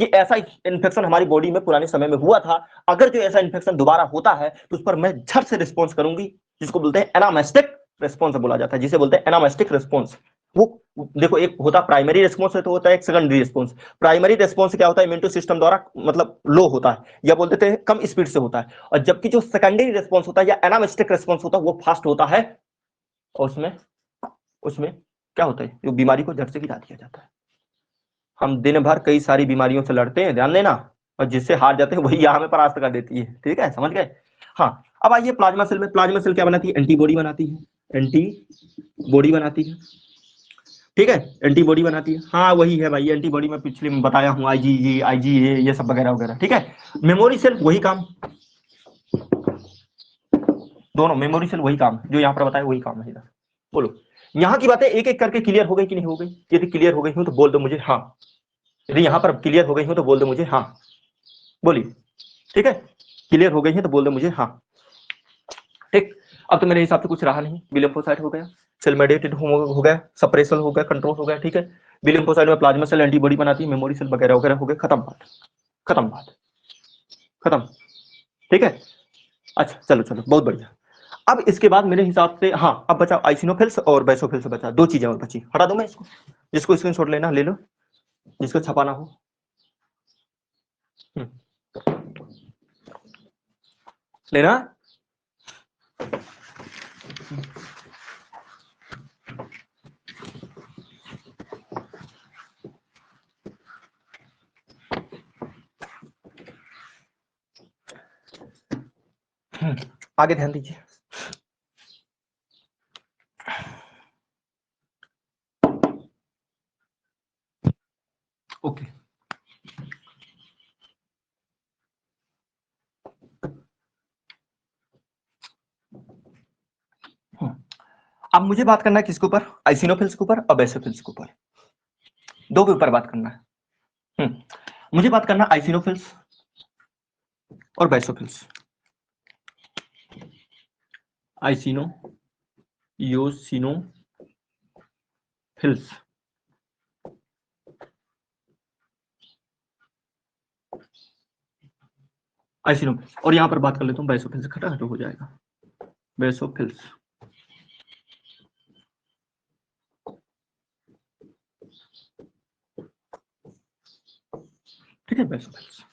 S1: कि ऐसा इन्फेक्शन हमारी बॉडी में पुराने समय में हुआ था, अगर जो ऐसा इन्फेक्शन दोबारा होता है तो उस पर मैं झट से रिस्पॉन्स करूंगी, जिसको बोलते हैं एनामेस्टिक रिस्पॉन्स बोला जाता है, जिसे बोलते हैं एनामेस्टिक रिस्पॉन्स। वो देखो, एक होता प्राइमरी रिस्पॉन्स है, तो होता है एक सेकेंडरी रिस्पॉन्स। प्राइमरी रिस्पॉन्स क्या होता है, इम्यूनिटी सिस्टम द्वारा मतलब लो होता है, या बोल देते हैं कम स्पीड से होता है, और जबकि जो सेकेंडरी रिस्पॉन्स होता है या एनामेस्टिक रिस्पॉन्स होता है वो फास्ट होता है, और उसमें उसमें क्या होता है, जो बीमारी को जड़ से गिरा दिया जाता है। हम दिन भर कई सारी बीमारियों से लड़ते हैं, ध्यान देना, और जिससे हार जाते हैं वही यहाँ हमें परास्त कर देती है, ठीक है, समझ गए। हाँ, अब आइए प्लाज्मा सेल में, प्लाज्मा सेल क्या बनाती है, एंटीबॉडी बनाती है, एंटीबॉडी बनाती है, ठीक है, एंटीबॉडी बनाती है, हाँ वही है भाई, एंटीबॉडी में पिछले में बताया हूँ, आईजीए ये सब वगैरह वगैरह, ठीक है। मेमोरी सेल वही काम, दोनों मेमोरी सेल वही काम जो यहाँ पर बताया वही काम है। बोलो, यहाँ की बातें एक एक करके क्लियर हो गई कि नहीं हो गई, यदि क्लियर हो गई हूँ तो बोल दो मुझे हाँ, यदि यहाँ पर क्लियर हो गई हूँ तो बोल दो मुझे हाँ, बोलिए, ठीक है, क्लियर हो गई है तो बोल दो मुझे हाँ, ठीक। अब तो मेरे हिसाब से कुछ रहा नहीं, लिम्फोसाइट हो गया, सेल मेडिएटेड हो गया, सप्रेसल हो गया, कंट्रोल हो गया, ठीक है। लिम्फोसाइट में प्लाज्मा सेल एंटीबॉडी बनाती है, मेमोरी सेल वगैरह वगैरह हो गए, खत्म बात, खत्म बात, खत्म, ठीक है। अच्छा चलो चलो, बहुत बढ़िया। अब इसके बाद मेरे हिसाब से हाँ अब बचा आइसिनोफिल्स और बेसोफिल्स बचा, दो चीजें और बची, हटा दूं मैं इसको, जिसको स्क्रीनशॉट लेना ले लो, जिसको छपाना हो। लेना आगे ध्यान दीजिए। ओके अब मुझे बात करना है किसके ऊपर, आइसिनोफिल्स के ऊपर और बेसोफिल्स के ऊपर, दो के ऊपर बात करना है। मुझे बात करना आइसिनोफिल्स और बेसोफिल्स। आइसिनो योसिनोफिल्स, आइसिनोफिल्स, और यहां पर बात कर लेता हूं बेसोफिल्स, खटाखट हो जाएगा बेसोफिल्स। ठीक है बेसोफिल्स।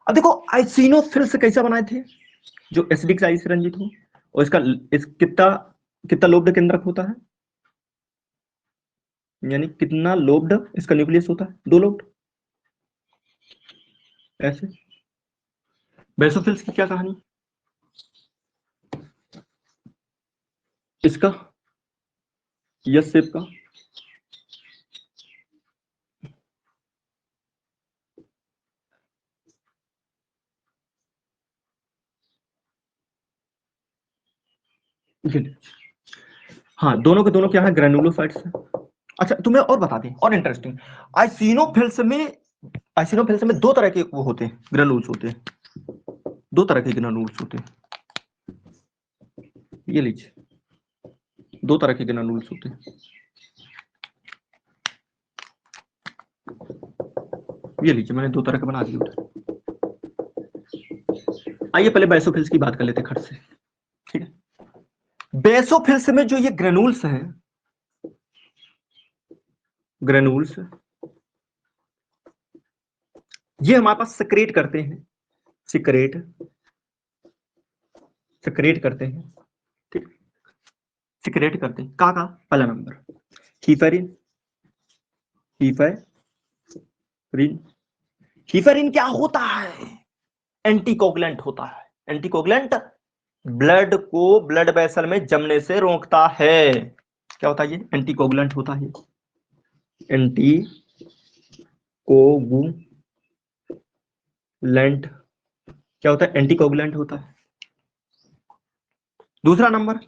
S1: अब देखो आइसिनोफिल्स कैसा बनाए थे, जो एसिडिक साइड से रंजित हो, और इसका कितना कितना लोब्ड केंद्रक होता है, यानी कितना लोब्ड इसका न्यूक्लियस होता है, दो लोब्ड ऐसे। बेसोफिल्स की क्या कहानी, इसका यस शेप का, हाँ दोनों के दोनों क्या है, ग्रेनुलोसाइट्स है। अच्छा तुम्हें और बता दें, और इंटरेस्टिंग, आइसिनोफिल्स में दो तरह के वो होते हैं, ग्रेनुल्स होते हैं, दो तरह के ग्रेनुल्स होते हैं, ये लीजिए दो तरह के ग्रेनुल्स होते हैं, ये लीजिए मैंने दो तरह के बना दिए उधर। आइए पहले बेसोफिल्स की बात कर लेते हैं खट से, ठीक है। बेसोफिल्स में जो ये ग्रेनुल्स हैं, ग्रेनुल्स ये हमारे पास सिक्रेट करते हैं, सिक्रेट करते हैं, ठीक, सिक्रेट करते हैं का पहला नंबर हीपेरिन, हीपेरिन, हीपेरिन क्या होता है, एंटीकोगुलेंट होता है, एंटीकोगुलेंट ब्लड को ब्लड वेसल में जमने से रोकता है, क्या होता है ये, एंटीकोगुलेंट होता है, एंटीकोगुलेंट क्या होता है, एंटीकोगुलेंट होता है। दूसरा नंबर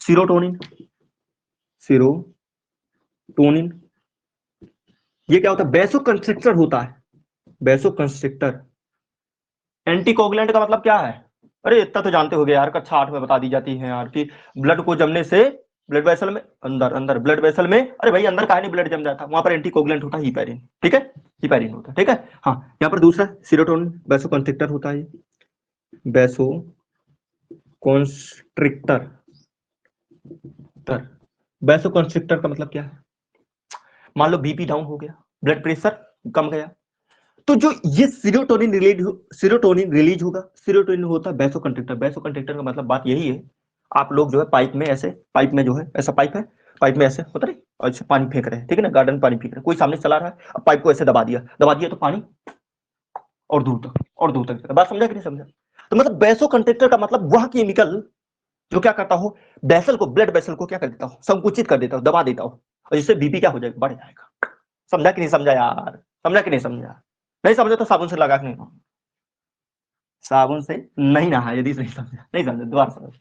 S1: सीरोटोनिन, सीरोटोनिन ये क्या होता है, बेसोकंस्ट्रिक्टर होता है, बेसोकंस्ट्रिक्टर। एंटीकोगुलेंट का मतलब क्या है, अरे इतना तो जानते होगे यार, कक्षा 8 में बता दी जाती है यार, कि ब्लड को जमने से ब्लड वेसल में अंदर अंदर ब्लड वेसल में, अरे भाई अंदर काहे नहीं ब्लड जम जाता, वहां पर एंटीकोगुलेंट होता है हीपेरिन, ठीक है, हीपेरिन होता है, ठीक है। हाँ यहाँ पर दूसरा सीरोटोनिन बेसोकंस्ट्रिक्टर होता है, बेसो कॉन्स्ट्रिक्टर, बेसोकंस्ट्रिक्टर का मतलब क्या है, मान लो बीपी डाउन हो गया, ब्लड प्रेशर कम गया, तो जो ये सीरोटोनिन रिलीज होगा, सीरोटोनिन होता है बेसोकंस्ट्रिक्टर, बेसोकंस्ट्रिक्टर का मतलब बात यही है, आप लोग जो है पाइप में ऐसे, पाइप में जो है ऐसा पाइप है, पाइप में ऐसे होता नहीं, और ऐसे पानी फेंक रहे हैं, ठीक है ना, गार्डन पानी फेंक रहे हैं, कोई सामने चला रहा है, अब पाइप को ऐसे दबा दिया तो पानी और दूर तक और दूर तक, बात समझा कि नहीं समझा। तो मतलब बेसोकंस्ट्रिक्टर का मतलब वह केमिकल जो क्या करता हो, वेसल को, ब्लड वेसल को क्या कर देता हो, संकुचित कर देता हो, दबा देता हो, और जिससे बीपी क्या हो जाएगा, बढ़ जाएगा। समझा कि नहीं समझा यार, समझा कि नहीं समझा, नहीं समझा तो साबुन से लगा के नहीं, साबुन से नहीं नहा, यदि नहीं समझा, नहीं समझा दोबारा समझ।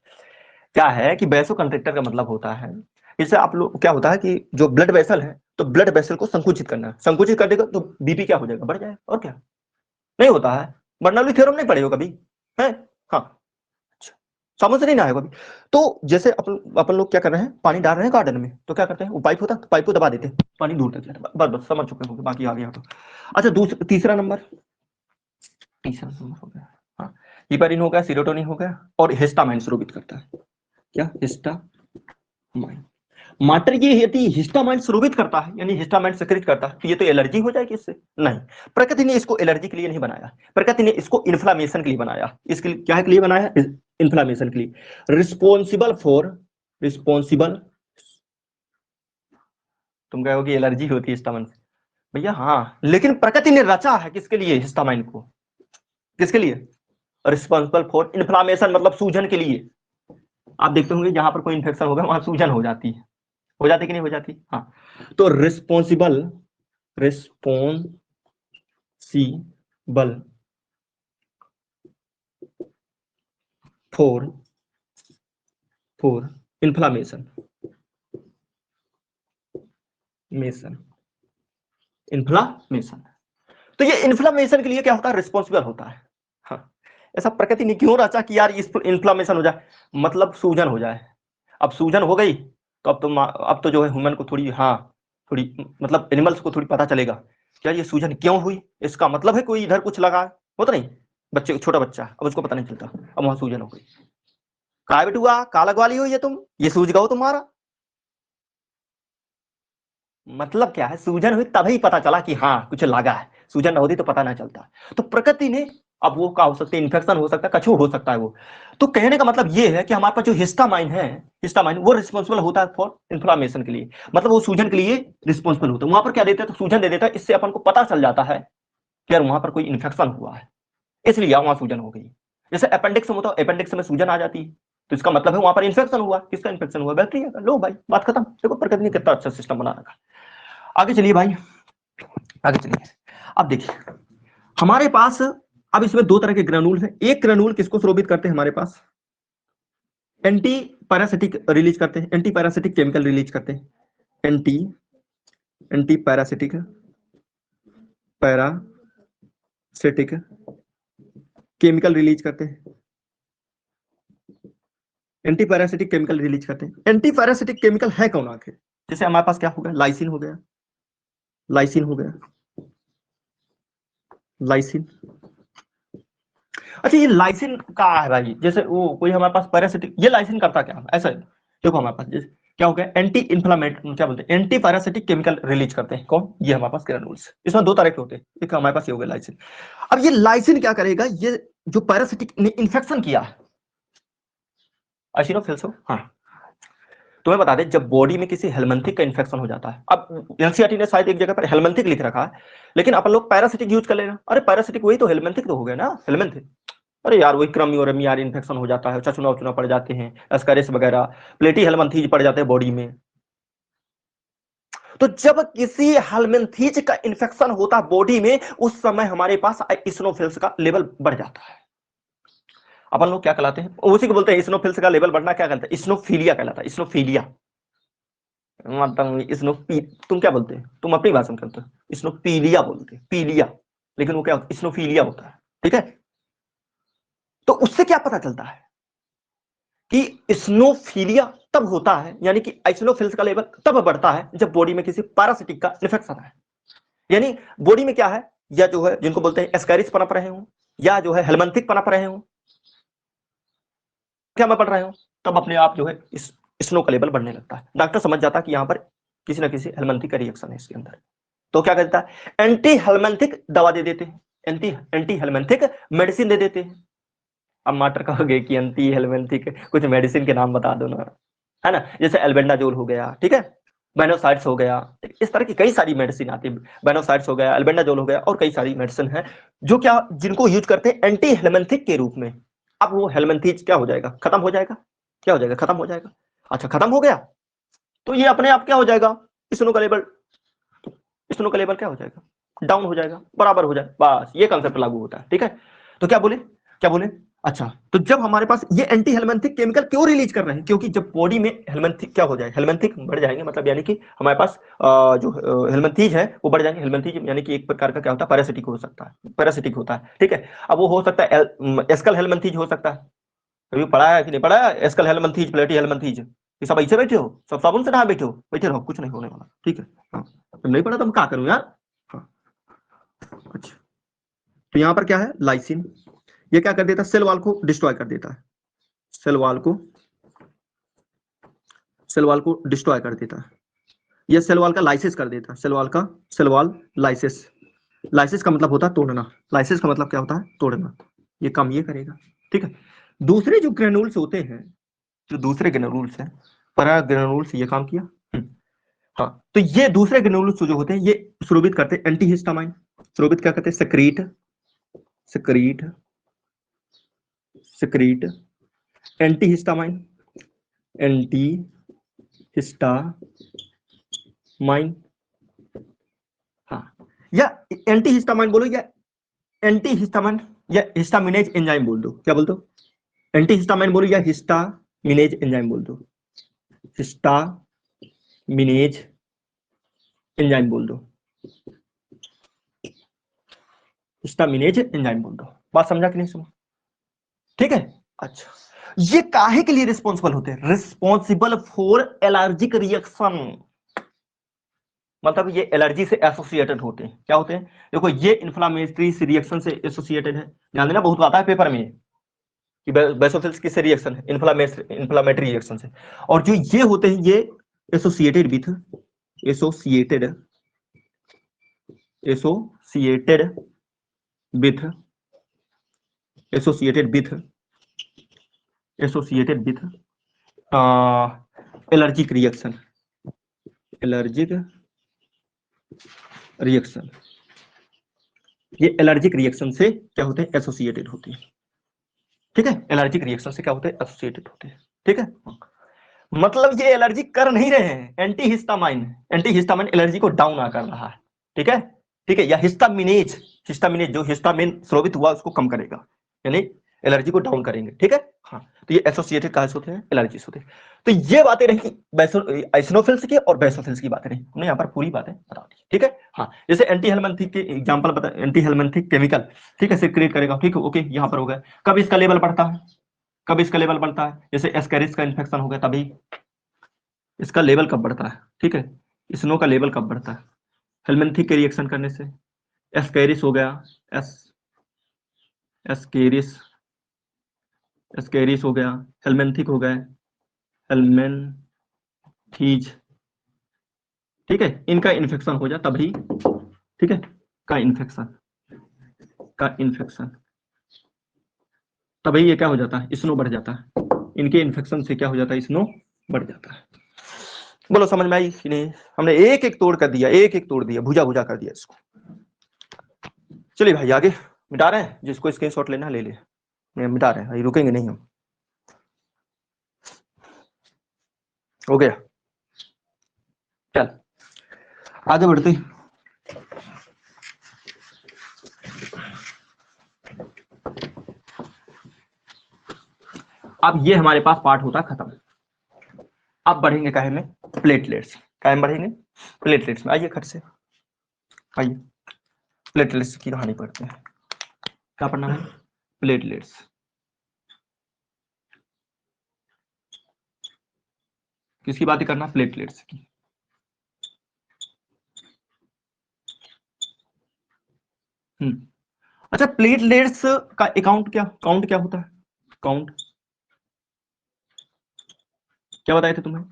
S1: क्या है कि बेसोकंस्ट्रिक्टर का मतलब होता है, इससे आप लोग क्या होता है कि जो ब्लड वेसल है, तो ब्लड वेसल को संकुचित करना है, संकुचित कर देगा तो बीपी क्या हो जाएगा, बढ़ जाएगा, और क्या नहीं होता है, बर्नौली थ्योरम नहीं पढ़े हो कभी, है, हाँ, अच्छा, साबुन से नहीं नहाए कभी। तो जैसे अपन लोग क्या कर रहे हैं, पानी डाल रहे हैं गार्डन में, तो क्या करते हैं, वो पाइप होता है, तो पाइप को दबा देते हैं, पानी दूर तक जाता है, बस बस समझ चुके होंगे, बाकी आ गया तो। अच्छा तीसरा नंबर हो गया, हाँ, हिपैरिन हो गया, सीरोटोनिन हो गया, और हिस्टामाइन स्रावित करता है। क्या? हिस्टामाइन। माटर ये यदि हिस्टामाइन स्रावित करता है यानी हिस्टामाइन सेक्रेट करता है तो ये तो एलर्जी हो जाएगी इससे। नहीं, प्रकृति ने इसको एलर्जी के लिए नहीं बनाया, प्रकृति ने इसको इन्फ्लामेशन के लिए बनाया। इसके लिए क्या के लिए बनाया? इन्फ्लामेशन के लिए। रिस्पॉन्सिबल, तुम कहोगे एलर्जी होती है हिस्टामाइन से, भैया हाँ, लेकिन प्रकृति ने रचा है किसके लिए? हिस्टामाइन को। किसके लिए? रिस्पॉन्सिबल फॉर इन्फ्लामेशन, मतलब सूजन के लिए। आप देखते होंगे जहां पर कोई इन्फेक्शन होगा वहां सूजन हो जाती है, हो जाती कि नहीं हो जाती? हाँ, तो रिस्पॉन्सिबल फॉर इन्फ्लामेशन, इन्फ्लामेशन। तो ये इन्फ्लामेशन के लिए क्या होता है? रिस्पॉन्सिबल होता है। हाँ, ऐसा प्रकृति ने क्यों रचा कि यार इस इन्फ्लामेशन हो जाए, मतलब सूजन हो जाए। अब सूजन हो गई तो अब तो जो है ह्यूमन को थोड़ी, हाँ थोड़ी, मतलब एनिमल्स को थोड़ी पता चलेगा क्या ये सूजन क्यों हुई, इसका मतलब है कोई इधर कुछ लगा है, हो तो नहीं? बच्चे, छोटा बच्चा, अब उसको पता नहीं चलता, अब वहां सूजन हो गई, काय बेटुआ का लगवा ली हो ये तुम, ये सूज गओ तुम्हारा, मतलब क्या है? सूजन हुई तभी पता चला कि हाँ कुछ लगा है, सूजन न होती तो पता ना चलता। तो प्रकृति ने, अब वो क्या हो सकता है? इन्फेक्शन हो सकता है, कछु हो सकता है वो। तो कहने का मतलब ये है कि हमारे पास जो हिस्टामाइन है, हिस्टामाइन वो रिस्पॉन्सिबल होता है फॉर इन्फ्लामेशन के लिए, मतलब वो सूजन के लिए रिस्पॉन्सिबल होता है। वहां पर क्या देता है? तो सूजन दे देता है, इससे अपन को पता चल जाता है कि यार वहां पर कोई इन्फेक्शन हुआ है, इसलिए वहां सूजन हो गई। जैसे अपेंडिक्स में होता है, अपेंडिक्स में सूजन आ जाती है, तो इसका मतलब है वहां पर इन्फेक्शन हुआ। किसका इन्फेक्शन हुआ? बैक्टीरिया का। लो भाई, बात खत्म। देखो प्रकृति ने कितना अच्छा सिस्टम बना रखा। आगे चलिए भाई, आगे चलिए। अब देखिए हमारे पास, अब इसमें दो तरह के ग्रेन्यूल हैं। एक ग्रेन्यूल किसको स्रावित करते हैं हमारे पास? एंटी पैरासिटिक रिलीज करते हैं, एंटी पैरासिटिक केमिकल रिलीज करते हैं, एंटी पैरासिटिक केमिकल रिलीज करते हैं, एंटी पैरासिटिक केमिकल रिलीज करते हैं। एंटी पैरासिटिक केमिकल है कौन आखिर? जैसे हमारे पास क्या हो गया? लाइसिन हो गया, लाइसिन हो गया, लाइसिन। अच्छा, ये लाइसिन का है भाई, जैसे वो कोई हमारे पास पैरासिटिक, ये लाइसिन करता क्या? ऐसा है, देखो हमारे पास जैसे क्या हो गया? एंटी इन्फ्लामेट, क्या बोलते हैं? एंटी पैरासिटिक केमिकल रिलीज करते हैं। कौन? ये हमारे पास ग्रेन्यूल्स। इसमें दो तरह के होते हैं, एक हमारे पास ये हो गया लाइसिन। अब ये लाइसिन क्या करेगा? ये जो पैरासिटिक ने इन्फेक्शन किया, एसिनोफिल्स, हाँ, तुम्हें बता दें जब बॉडी में किसी हेलमेंथिक का इन्फेक्शन हो जाता है, अब एनसीईआरटी ने शायद एक जगह पर हेलमेंथिक लिख रखा है, लेकिन अपन लोग पैरासिटिक यूज कर लेना। अरे पैरासिटिक वही तो, हेलमेंथिक तो हो गया ना, हेलमेंथिक। अरे यार वही क्रमी और यार इन्फेक्शन हो जाता है, चचुना उचुना पड़ जाते हैं, एस्कारिस वगैरह, प्लेटी हेलमेंथीज पड़ जाते हैं बॉडी में। तो जब किसी हेलमेंथीज का इन्फेक्शन होता है बॉडी में, उस समय हमारे पास इस्नोफिल्स का लेवल बढ़ जाता है। अपन लोग क्या कहलाते हैं? उसी को बोलते हैं इस्नोफिल्स का लेवल बढ़ना, क्या कहलाता है? इस्नोफीलिया कहलाता है, इस्नोफीलिया। मतलब तुम क्या बोलते हैं? तुम अपनी भाषा में कहते हो इस्नोफीलिया बोलते हैं, पीलिया, लेकिन वो क्या होता है? इस्नोफीलिया होता है। ठीक है, तो उससे क्या पता चलता है कि इस्नोफीलिया तब होता है, यानी कि आइसोफिल्स का लेवल तब बढ़ता है जब बॉडी में किसी पैरासिटिक का इन्फेक्शन है, यानी बॉडी में क्या है, या जो है जिनको बोलते हैं एस्कारिस पनप रहे हो, या जो है हेलमेंथिक पनप रहे हो, क्या मैं पढ़ रहे हो, तब अपने आप जो है इस स्नो का लेवल बढ़ने लगता है। डॉक्टर समझ जाता है कि यहाँ पर किसी ना किसी हेलमेंथिक का रिएक्शन है इसके अंदर। तो क्या करता है? एंटी हेलमेंथिक दवा दे देते हैं, एंटी हेलमेंथिक मेडिसिन दे देते हैं। अब माटर कहोगे कि एंटी हेलमेंथिक कुछ मेडिसिन के नाम बता दो ना, है ना? जैसे एल्बेंडाजोल हो गया, ठीक है, बेनोसाइड्स हो गया, इस तरह की कई सारी मेडिसिन आती है। बेनोसाइड्स हो गया, एल्बेंडाजोल हो गया, और कई सारी मेडिसिन है जो क्या, जिनको यूज करते हैं एंटी हेलमेंथिक के रूप में। अब वो हेलमेंथीज क्या हो जाएगा? खत्म हो जाएगा। क्या हो जाएगा? खत्म हो जाएगा। अच्छा, खत्म हो गया तो ये अपने आप क्या हो जाएगा? स्नो का लेवल, स्नो का लेवल क्या हो जाएगा? डाउन हो जाएगा, बराबर हो जाए, बस ये कंसेप्ट लागू होता है। ठीक है, तो क्या बोले, क्या बोले? अच्छा, तो जब हमारे पास ये एंटी हेलमेंथिक केमिकल क्यों रिलीज कर रहे हैं? क्योंकि जब बॉडी में हेलमेंथिक क्या हो जाए, हेलमेंथिक बढ़ जाएंगे, मतलब यानी कि हमारे पास जो हेलमेंथीज है वो बढ़ जाएंगे। हेलमेंथीज यानी कि एक प्रकार का क्या होता है? पैरासिटिक हो सकता है, पैरासिटिक होता है। ठीक है, अब वो हो सकता है एस्कल हेलमेंथीज हो सकता है। कभी पढ़ा है कि नहीं पढ़ा है? एस्कल हेलमेंथीज, प्लेटी हेलमेंथीज, ये सब ऐसे बैठे हो, सब साबुन से नहा बैठे हो, बैठे रहो, कुछ नहीं होने वाला। ठीक है, हाँ, तो नहीं पढ़ा तो हम क्या करूं यार। हाँ, अच्छा, तो यहाँ पर क्या है? लाइसिन, ये क्या कर देता है, सेल वॉल को डिस्ट्रॉय कर देता है, सेल वॉल को डिस्ट्रॉय कर देता है, ये सेल वॉल का लाइसिस कर देता है, सेल वॉल लाइसिस। लाइसिस का मतलब होता है तोड़ना, लाइसिस का मतलब क्या होता है, तोड़ना। ये काम ये करेगा, ठीक है। दूसरे जो ग्रेनुल्स होते हैं, जो दूसरे ग्रेनुल्स हैं, परा ग्रेनुल्स ये काम किया। हाँ, तो ये दूसरे ग्रेनुल्स जो होते हैं ये स्रावित करते हैं एंटीहिस्टामाइन। स्रावित क्या करते हैं, सेक्रीट एंटीहिस्टामाइन, हाँ, या एंटीहिस्टामाइन बोलो, या एंटीहिस्टामाइन या हिस्टामिनेज एंजाइम बोल दो। क्या बोल दो, एंटीहिस्टामाइन बोलो या हिस्टामिनेज एंजाइम बोल दो, हिस्टामिनेज एंजाइम बोल दो, हिस्टामिनेज एंजाइम बोल दो। बात समझा कि नहीं सुनो, ठीक है। अच्छा, ये काहे के लिए रिस्पॉन्सिबल होते हैं, रिस्पॉन्सिबल फॉर एलर्जिक रिएक्शन, मतलब ये एलर्जी से एसोसिएटेड होते हैं। क्या होते हैं, देखो ये इन्फ्लामेटरी रिएक्शन से एसोसिएटेड है, ध्यान देना, बहुत आता है पेपर में कि बेसोफिल्स किससे रिएक्शन है, इन्फ्लामेटरी रिएक्शन से। और जो ये होते हैं ये associated with associated with allergic reaction, ये एलर्जिक रिएक्शन से क्या होते हैं, एसोसिएटेड होते हैं, ठीक है। एलर्जिक रिएक्शन से क्या होते हैं, एसोसिएटेड होते हैं, ठीक है। मतलब ये एलर्जी कर नहीं रहे हैं, एंटीहिस्टामाइन एलर्जी को डाउन आ कर रहा है, ठीक है, ठीक है। या हिस्टामिनेज जो हिस्टामिन स्रावित हुआ उसको कम करेगा, यानी एलर्जी को डाउन करेंगे, ठीक है। हाँ, तो ये एसोसिएटेड कहाँ से होते हैं, एलर्जी से होते हैं। तो ये बातें रही आइसोनोफिल्स की और बेसोफिल्स की बातें रही, हमने यहाँ पर पूरी बातें बता दी, ठीक है। हाँ, जैसे एंटी हेलमिंथिक के एग्जांपल बता, एंटी हेलमिंथिक केमिकल, ठीक है, सिक्रेट करेगा, ठीक है, ओके, यहाँ पर हो गया। कब इसका लेवल बढ़ता है, जैसे एस्केरिस का इन्फेक्शन हो गया तभी इसका लेवल कब बढ़ता है, ठीक है, स्नो का लेवल कब बढ़ता है, हेलमिंथिक के रिएक्शन करने से। एस्केरिस हो गया, एस्केरिस हो गया, हेलमिंथिक हो गया, हेलमिंथीज, ठीक है, इनका इन्फेक्शन हो जाता तभी, ठीक है, का इन्फेक्शन तभी ये क्या हो जाता है, स्नो बढ़ जाता है, इनके इन्फेक्शन से क्या हो जाता है, स्नो बढ़ जाता है। बोलो समझ में आई कि नहीं, हमने एक एक तोड़ कर दिया, भुजा भुजा कर दिया इसको। चलिए भाई आगे मिटा रहे हैं, जिसको स्क्रीनशॉट लेना ले ले, मिटा रहे हैं, रुकेंगे नहीं हम, हो गया, चल आगे बढ़ते हैं। अब ये हमारे पास पार्ट होता है खत्म, अब बढ़ेंगे काहे में, प्लेटलेट्स, काहे में बढ़ेंगे, प्लेटलेट्स में। आइए खट से, आइए प्लेटलेट्स की कहानी पढ़ते हैं। क्या पढ़ना है, प्लेटलेट्स, किसकी बातें करना, प्लेटलेट्स की। अच्छा, प्लेटलेट्स का काउंट क्या होता है, काउंट क्या बताए थे तुम्हें,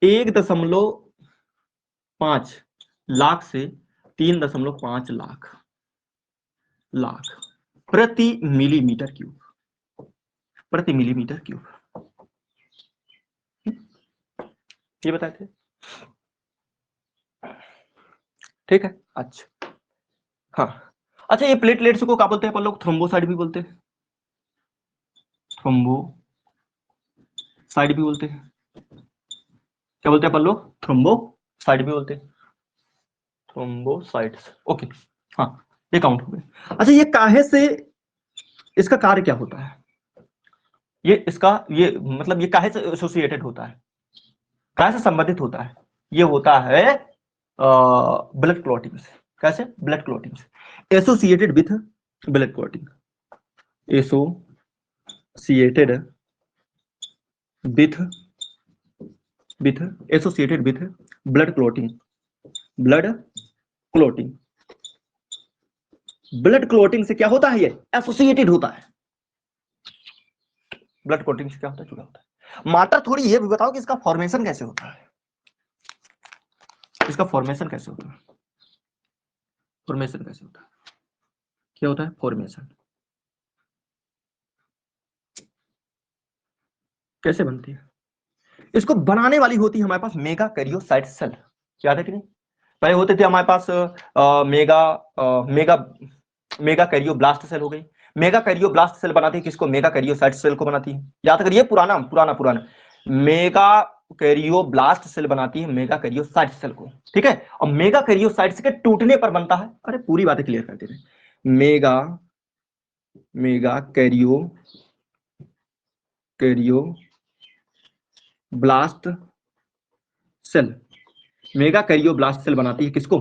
S1: 1.5 लाख से 3.5 लाख प्रति मिलीमीटर क्यूब, ये बताए थे, ठीक है। अच्छा, हाँ, अच्छा, ये प्लेटलेट्स को क्या बोलते हैं अपन लोग, थ्रोम्बोसाइट भी बोलते हैं, थ्रोम्बोसाइट भी बोलते हैं, क्या बोलते हैं अपन लोग, थ्रोम्बोसाइट भी बोलते हैं, थ्रोम्बोसाइट्स, ओके। हाँ, ये काउंट हो गए। अच्छा, ये काहे से, इसका कार्य क्या होता है, ये मतलब ये काहे से एसोसिएटेड होता है, काहे से संबंधित होता है, ये होता है ब्लड क्लॉटिंग से। कैसे, ब्लड क्लॉटिंग से, associated with blood clotting, associated with blood clotting, blood clotting से क्या होता है, ये एसोसिएटेड होता है, ब्लड क्लॉटिंग से क्या होता है, जुड़ा होता है। माता थोड़ी ये भी बताओ कि इसका फॉर्मेशन कैसे होता है, इसका फॉर्मेशन कैसे होता है, फॉर्मेशन कैसे होता है, क्या होता है फॉर्मेशन, कैसे बनती है। इसको बनाने वाली होती है हमारे पास मेगा कैरियोसाइट सेल, याद है कि नहीं। पहले होते थे हमारे पास mega mega megakaryoblast cell हो गई। मेगा कैरियोब्लास्ट सेल बनाती है किसको, मेगा कैरियोसाइट सेल को बनाती है। याद करिए पुराना पुराना पुराना, मेगा कैरियोब्लास्ट सेल बनाती है मेगा कैरियोसाइट सेल को, ठीक है। और मेगा कैरियोसाइट्स के टूटने पर बनता है, अरे पूरी बातें क्लियर करते थे, mega megakaryoblast cell, megakaryoblast cell बनाती है किसको,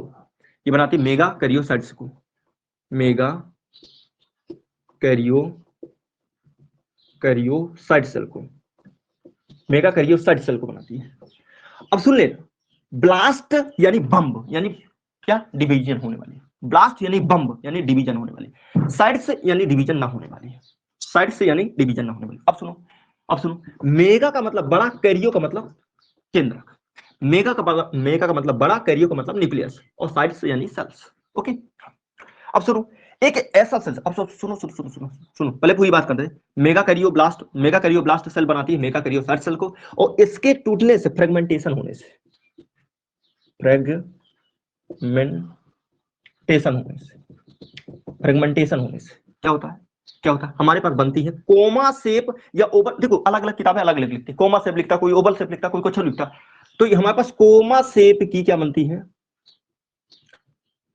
S1: ये बनाती है मेगा कैरियोसाइट्स को, मेगा कैरियोसाइट सेल को, मेगा कैरियोसाइट सेल को बनाती है। अब सुन ले, ब्लास्ट यानी बम्ब, यानी क्या, डिवीजन होने वाली, ब्लास्ट यानी बम्ब यानी डिवीजन होने वाली, साइड से यानी डिवीजन ना होने वाली, साइड से यानी डिवीजन ना होने वाली। अब सुनो, अब सुनो, मेगा का मतलब बड़ा, कैरियो का मतलब केंद्र, मेगा का मतलब बड़ा, कैरियो का मतलब न्यूक्लियस, और साइड से यानी सेल्स। ओके, अब सुनो, एक ऐसा सेल, अब सुनो सुनो सुनो सुनो सुनो, पहले पूरी बात करते हैं। मेगा कैरियोब्लास्ट सेल बनाती है मेगा कैरियोसाइट सेल को, और इसके टूटने से, फ्रेगमेंटेशन होने से, फ्रेगमेंटेशन होने से क्या होता है, क्या होता है, हमारे पास बनती है कोमा शेप या ओवल। देखो अलग अलग किताबें अलग अलग लिखती है, कोमा शेप लिखता, कोई ओवल शेप लिखता, कोई कुछ लिखता। तो हमारे पास कोमा शेप की क्या बनती है,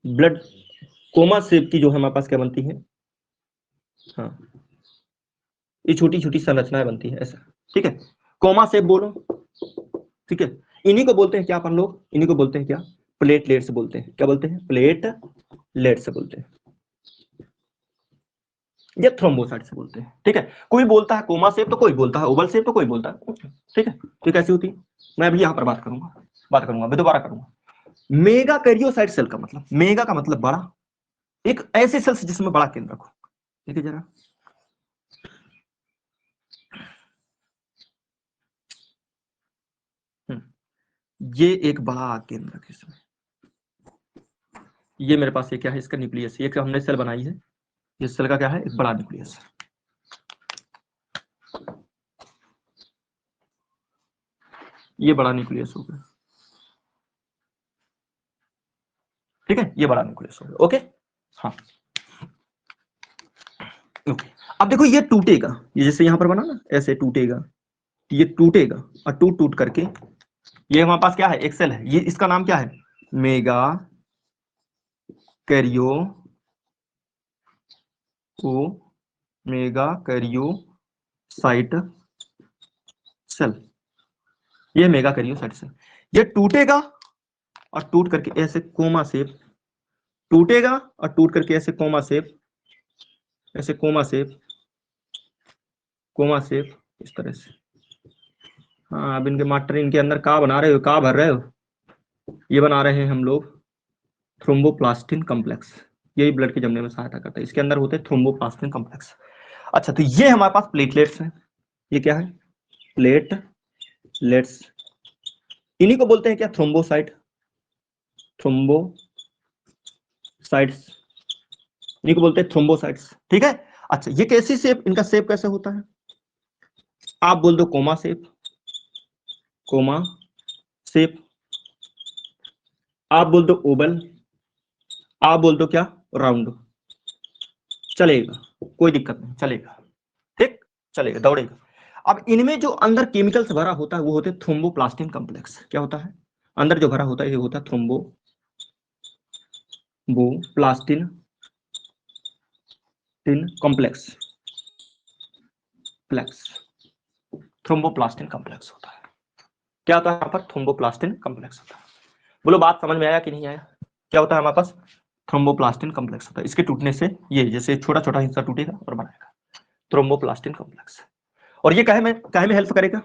S1: ब्लड कोमा शेप की जो है हमारे पास क्या बनती है, हाँ ये छोटी छोटी संरचनाएं बनती है ऐसा, ठीक है, कोमा शेप बोलो, ठीक है। इन्हीं को बोलते हैं क्या अपन लोग, इन्हीं को बोलते हैं क्या, प्लेटलेट्स बोलते हैं, क्या बोलते हैं, प्लेटलेट्स बोलते हैं, या थ्रोम्बोसाइट से बोलते हैं, ठीक है। कोई बोलता है कोमा शेप तो कोई बोलता है ओवल शेप तो कोई बोलता है, ठीक है। तो कैसी होती है, मैं अभी यहाँ पर बात करूंगा मैं दोबारा करूंगा। मेगा कैरियोसाइट सेल का मतलब, मेगा का मतलब बड़ा, एक ऐसे सेल्स जिसमें बड़ा केंद्र हो, ठीक है जरा, ये एक बड़ा केंद्र है इसमें, ये मेरे पास ये क्या है, इसका न्यूक्लियस, ये हमने सेल बनाई है, इस सेल का क्या है, एक बड़ा न्यूक्लियस, ये बड़ा न्यूक्लियस हो गया, ठीक है, ये बड़ा न्यूक्लियस हो गया। ओके, हाँ ओके। अब देखो ये टूटेगा, ये जैसे यहां पर बना ना, ऐसे टूटेगा, ये टूटेगा, और टूट टूट करके ये हमारे पास क्या है, एक सेल है, ये इसका नाम क्या है, मेगा कैरियो को मेगा कैरियोसाइट सेल, ये मेगा कैरियोसाइट सेल, ये टूटेगा और टूट करके ऐसे कोमा शेप, टूटेगा और टूट करके ऐसे कोमा शेप, ऐसे कोमा शेप इस तरह से। हाँ अब इनके मास्टर इनके अंदर का बना रहे हो, का भर रहे हो, ये बना रहे हैं हम लोग थ्रोम्बोप्लास्टिन कॉम्प्लेक्स, यही ब्लड के जमने में सहायता करता है, इसके अंदर होते हैं थ्रोम्बोप्लास्टिन कॉम्प्लेक्स। अच्छा तो ये हमारे पास प्लेटलेट्स हैं, ये क्या है, प्लेटलेट्स, इन्हीं को बोलते हैं क्या, थ्रोम्बोसाइट, थ्रोम्बोसाइट्स, इन्हीं को बोलते हैं थ्रोम्बोसाइट्स, ठीक है। अच्छा ये कैसी शेप, इनका शेप कैसे होता है, आप बोल दो कोमा शेप, कोमा शेप, आप बोल दो ओवल, आप बोल दो क्या, राउंड, चलेगा, कोई दिक्कत नहीं, चलेगा, ठीक, चलेगा, दौड़ेगा। अब इनमें जो अंदर केमिकल्स भरा होता है वो होते हैं थ्रोम्बोप्लास्टिन कॉम्प्लेक्स, क्या होता है, अंदर जो भरा होता है ये होता है थ्रोम्बोप्लास्टिन कॉम्प्लेक्स, थ्रोम्बोप्लास्टिन कॉम्प्लेक्स होता है, क्या होता है यहाँ पर, थ्रोम्बोप्लास्टिन कॉम्प्लेक्स होता है। बोलो बात समझ में आया कि नहीं आया, क्या होता है हमारे पास, थ्रोम्बोप्लास्टिन कॉम्प्लेक्स होता है, इसके टूटने से ये जैसे छोटा छोटा हिस्सा टूटेगा और बनाएगा थ्रोम्बोप्लास्टिन कॉम्प्लेक्स। और ये काहे में हेल्प करेगा,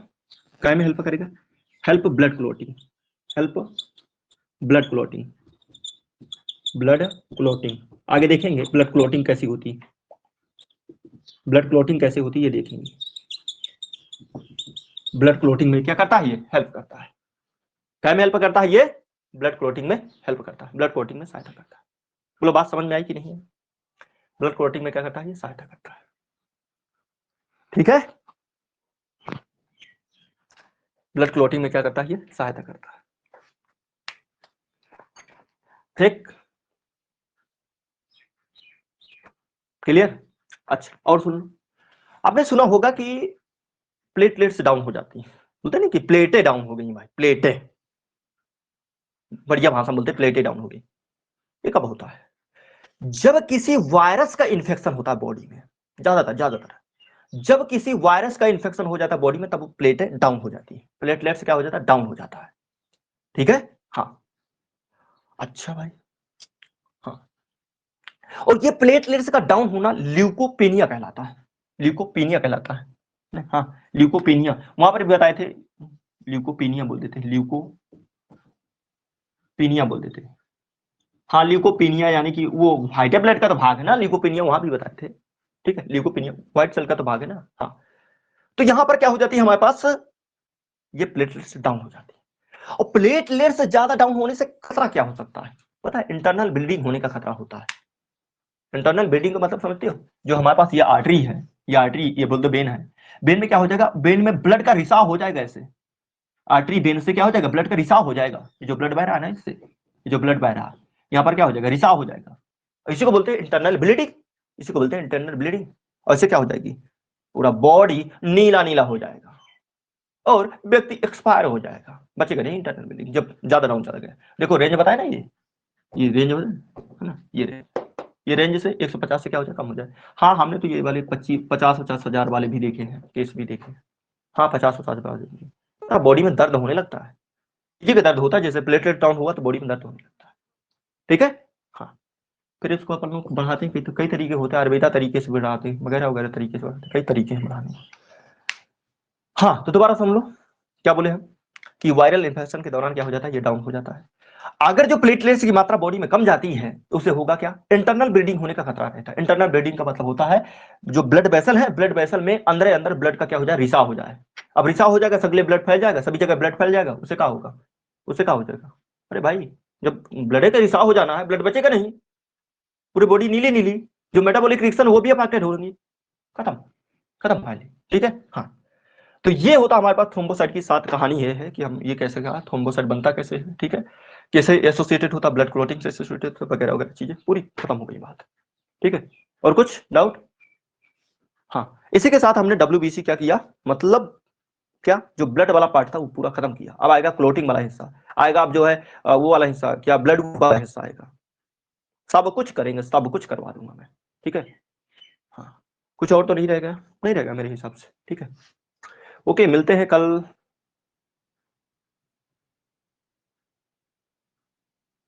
S1: काहे में हेल्प करेगा, help blood clotting, help blood clotting, blood clotting, आगे देखेंगे ब्लड क्लोटिंग कैसी होती है, ब्लड क्लोटिंग कैसे होती है ये देखेंगे। ब्लड क्लोटिंग में क्या करता है, ये हेल्प करता है। क्या में हेल्प करता है, ये ब्लड क्लोटिंग में हेल्प करता है, ब्लड क्लोटिंग में सहायता करता है। बोलो बात समझ में आई कि नहीं है? ब्लड क्लोटिंग में क्या करता है, ये सहायता करता है। ठीक है, ब्लड क्लोटिंग में क्या करता है, ये सहायता करता है। ठीक, क्लियर? अच्छा, और सुन लो, आपने सुना होगा कि प्लेटलेट्स डाउन हो जाती हैं, बोलते नहीं कि प्लेटें डाउन हो गई भाई, प्लेटें, बढ़िया भाषा बोलते प्लेटें डाउन हो गई। ये कब होता है? जब किसी वायरस का इन्फेक्शन होता है बॉडी में, ज्यादातर जब किसी वायरस का इन्फेक्शन हो जाता है बॉडी में, तब प्लेटें डाउन हो जाती है, प्लेटलेट्स क्या हो जाता है, डाउन हो जाता है। ठीक है, हाँ, अच्छा भाई, हाँ, और ये प्लेटलेट्स का डाउन होना ल्यूकोपेनिया कहलाता है, ल्यूकोपेनिया कहलाता है। हाँ, ल्यूकोपेनिया, वहां पर भी बताए थे, ल्यूकोपेनिया बोल देते, ल्यूकोपेनिया बोल देते। हाँ, ल्यूकोपेनिया यानी कि वो व्हाइट ब्लड का तो भाग है ना, ल्यूकोपेनिया वहां भी बताए थे। ठीक है, ल्यूकोपेनिया व्हाइट सेल का तो भाग है ना। हाँ, तो यहां पर क्या हो जाती है हमारे पास, ये प्लेटलेट्स डाउन हो जाती है। और प्लेटलेट्स ज्यादा डाउन होने से खतरा क्या हो सकता है पता है? इंटरनल ब्लीडिंग होने का खतरा होता है। इंटरनल ब्लीडिंग का मतलब समझते हो? जो हमारे पास ये आर्टरी है, ये आर्टरी, ये बोल दो वेन है, वेन में क्या हो जाएगा, वेन में ब्लड का रिसाव हो जाएगा। ऐसे आर्टरी वेन से क्या हो जाएगा, ब्लड का रिसाव हो जाएगा। ये जो ब्लड बह रहा है ना, इससे ये जो ब्लड बह रहा है, यहाँ पर क्या हो जाएगा, रिसाव हो जाएगा। इसी को बोलते हैं इंटरनल ब्लीडिंग, इसी को बोलते हैं इंटरनल ब्लीडिंग। और इससे क्या हो जाएगी, पूरा बॉडी नीला नीला हो जाएगा और व्यक्ति एक्सपायर हो जाएगा, बचेगा नहीं इंटरनल ब्लीडिंग जब ज्यादा डाउन चला गया। देखो रेंज बताया ना, ये रेंज है ना, ये रेंज से 150 से क्या हो जाए, कम हो जाए। हाँ, हमने तो ये वाले 50 हजार वाले भी देखे हैं, केस भी देखे हैं। हाँ, 50 वाले बॉडी में दर्द होने लगता है, ये का दर्द होता है, जैसे प्लेटलेट डाउन हुआ तो बॉडी में दर्द होने लगता है। ठीक है, हाँ, फिर इसको अपन लोग बढ़ाते हैं, तो कई तरीके होते हैं, आयुर्वेदा तरीके से बढ़ाते हैं, वगैरह वगैरह तरीके से बढ़ाते हैं, कई तरीके हैं बढ़ाने। हाँ, तो दोबारा सुन लो, क्या बोले हम कि वायरल इन्फेक्शन के दौरान क्या हो जाता है, ये डाउन हो जाता है। अगर जो प्लेटलेट्स की मात्रा बॉडी में कम जाती है तो उसे होगा क्या, इंटरनल ब्लीडिंग होने का खतरा रहता है। इंटरनल ब्लीडिंग का मतलब होता है जो ब्लड वेसल है, ब्लड वेसल में अंदर अंदर ब्लड का क्या हो जाए, रिसाव हो जाए। अब रिसाव हो जाएगा, सगले ब्लड फैल जाएगा, सभी जगह ब्लड फैल जाएगा, उसे क्या होगा, उसे क्या हो जाएगा, अरे भाई, जब ब्लड का रिसाव हो जाना है, ब्लड बचेगा नहीं, पूरी बॉडी नीली नीली, जो मेटाबॉलिक रिएक्शन वो भी अफेक्टेड होंगी, खत्म, खत्म फाइल। ठीक है, हाँ, तो ये होता हमारे पास थ्रोम्बोसाइट की 7 कहानी ये है कि हम ये कैसे कहा थ्रोम्बोसाइट बनता कैसे है। ठीक है, कैसे एसोसिएटेड होता, ब्लड क्लोटिंग से एसोसिएटेड वगैरह वगैरह चीजें पूरी खत्म हो गई बात। ठीक है, और कुछ डाउट? हाँ, इसी के साथ हमने WBC क्या किया, मतलब क्या, जो ब्लड वाला पार्ट था वो पूरा खत्म किया। अब आएगा क्लोटिंग वाला हिस्सा, आएगा अब जो है वो वाला हिस्सा, क्या ब्लड वाला हिस्सा आएगा। सब कुछ करेंगे, सब कुछ करवा दूंगा मैं। ठीक है, हाँ, कुछ और तो नहीं रहेगा, नहीं रहेगा मेरे हिसाब से। ठीक है, ओके, मिलते हैं कल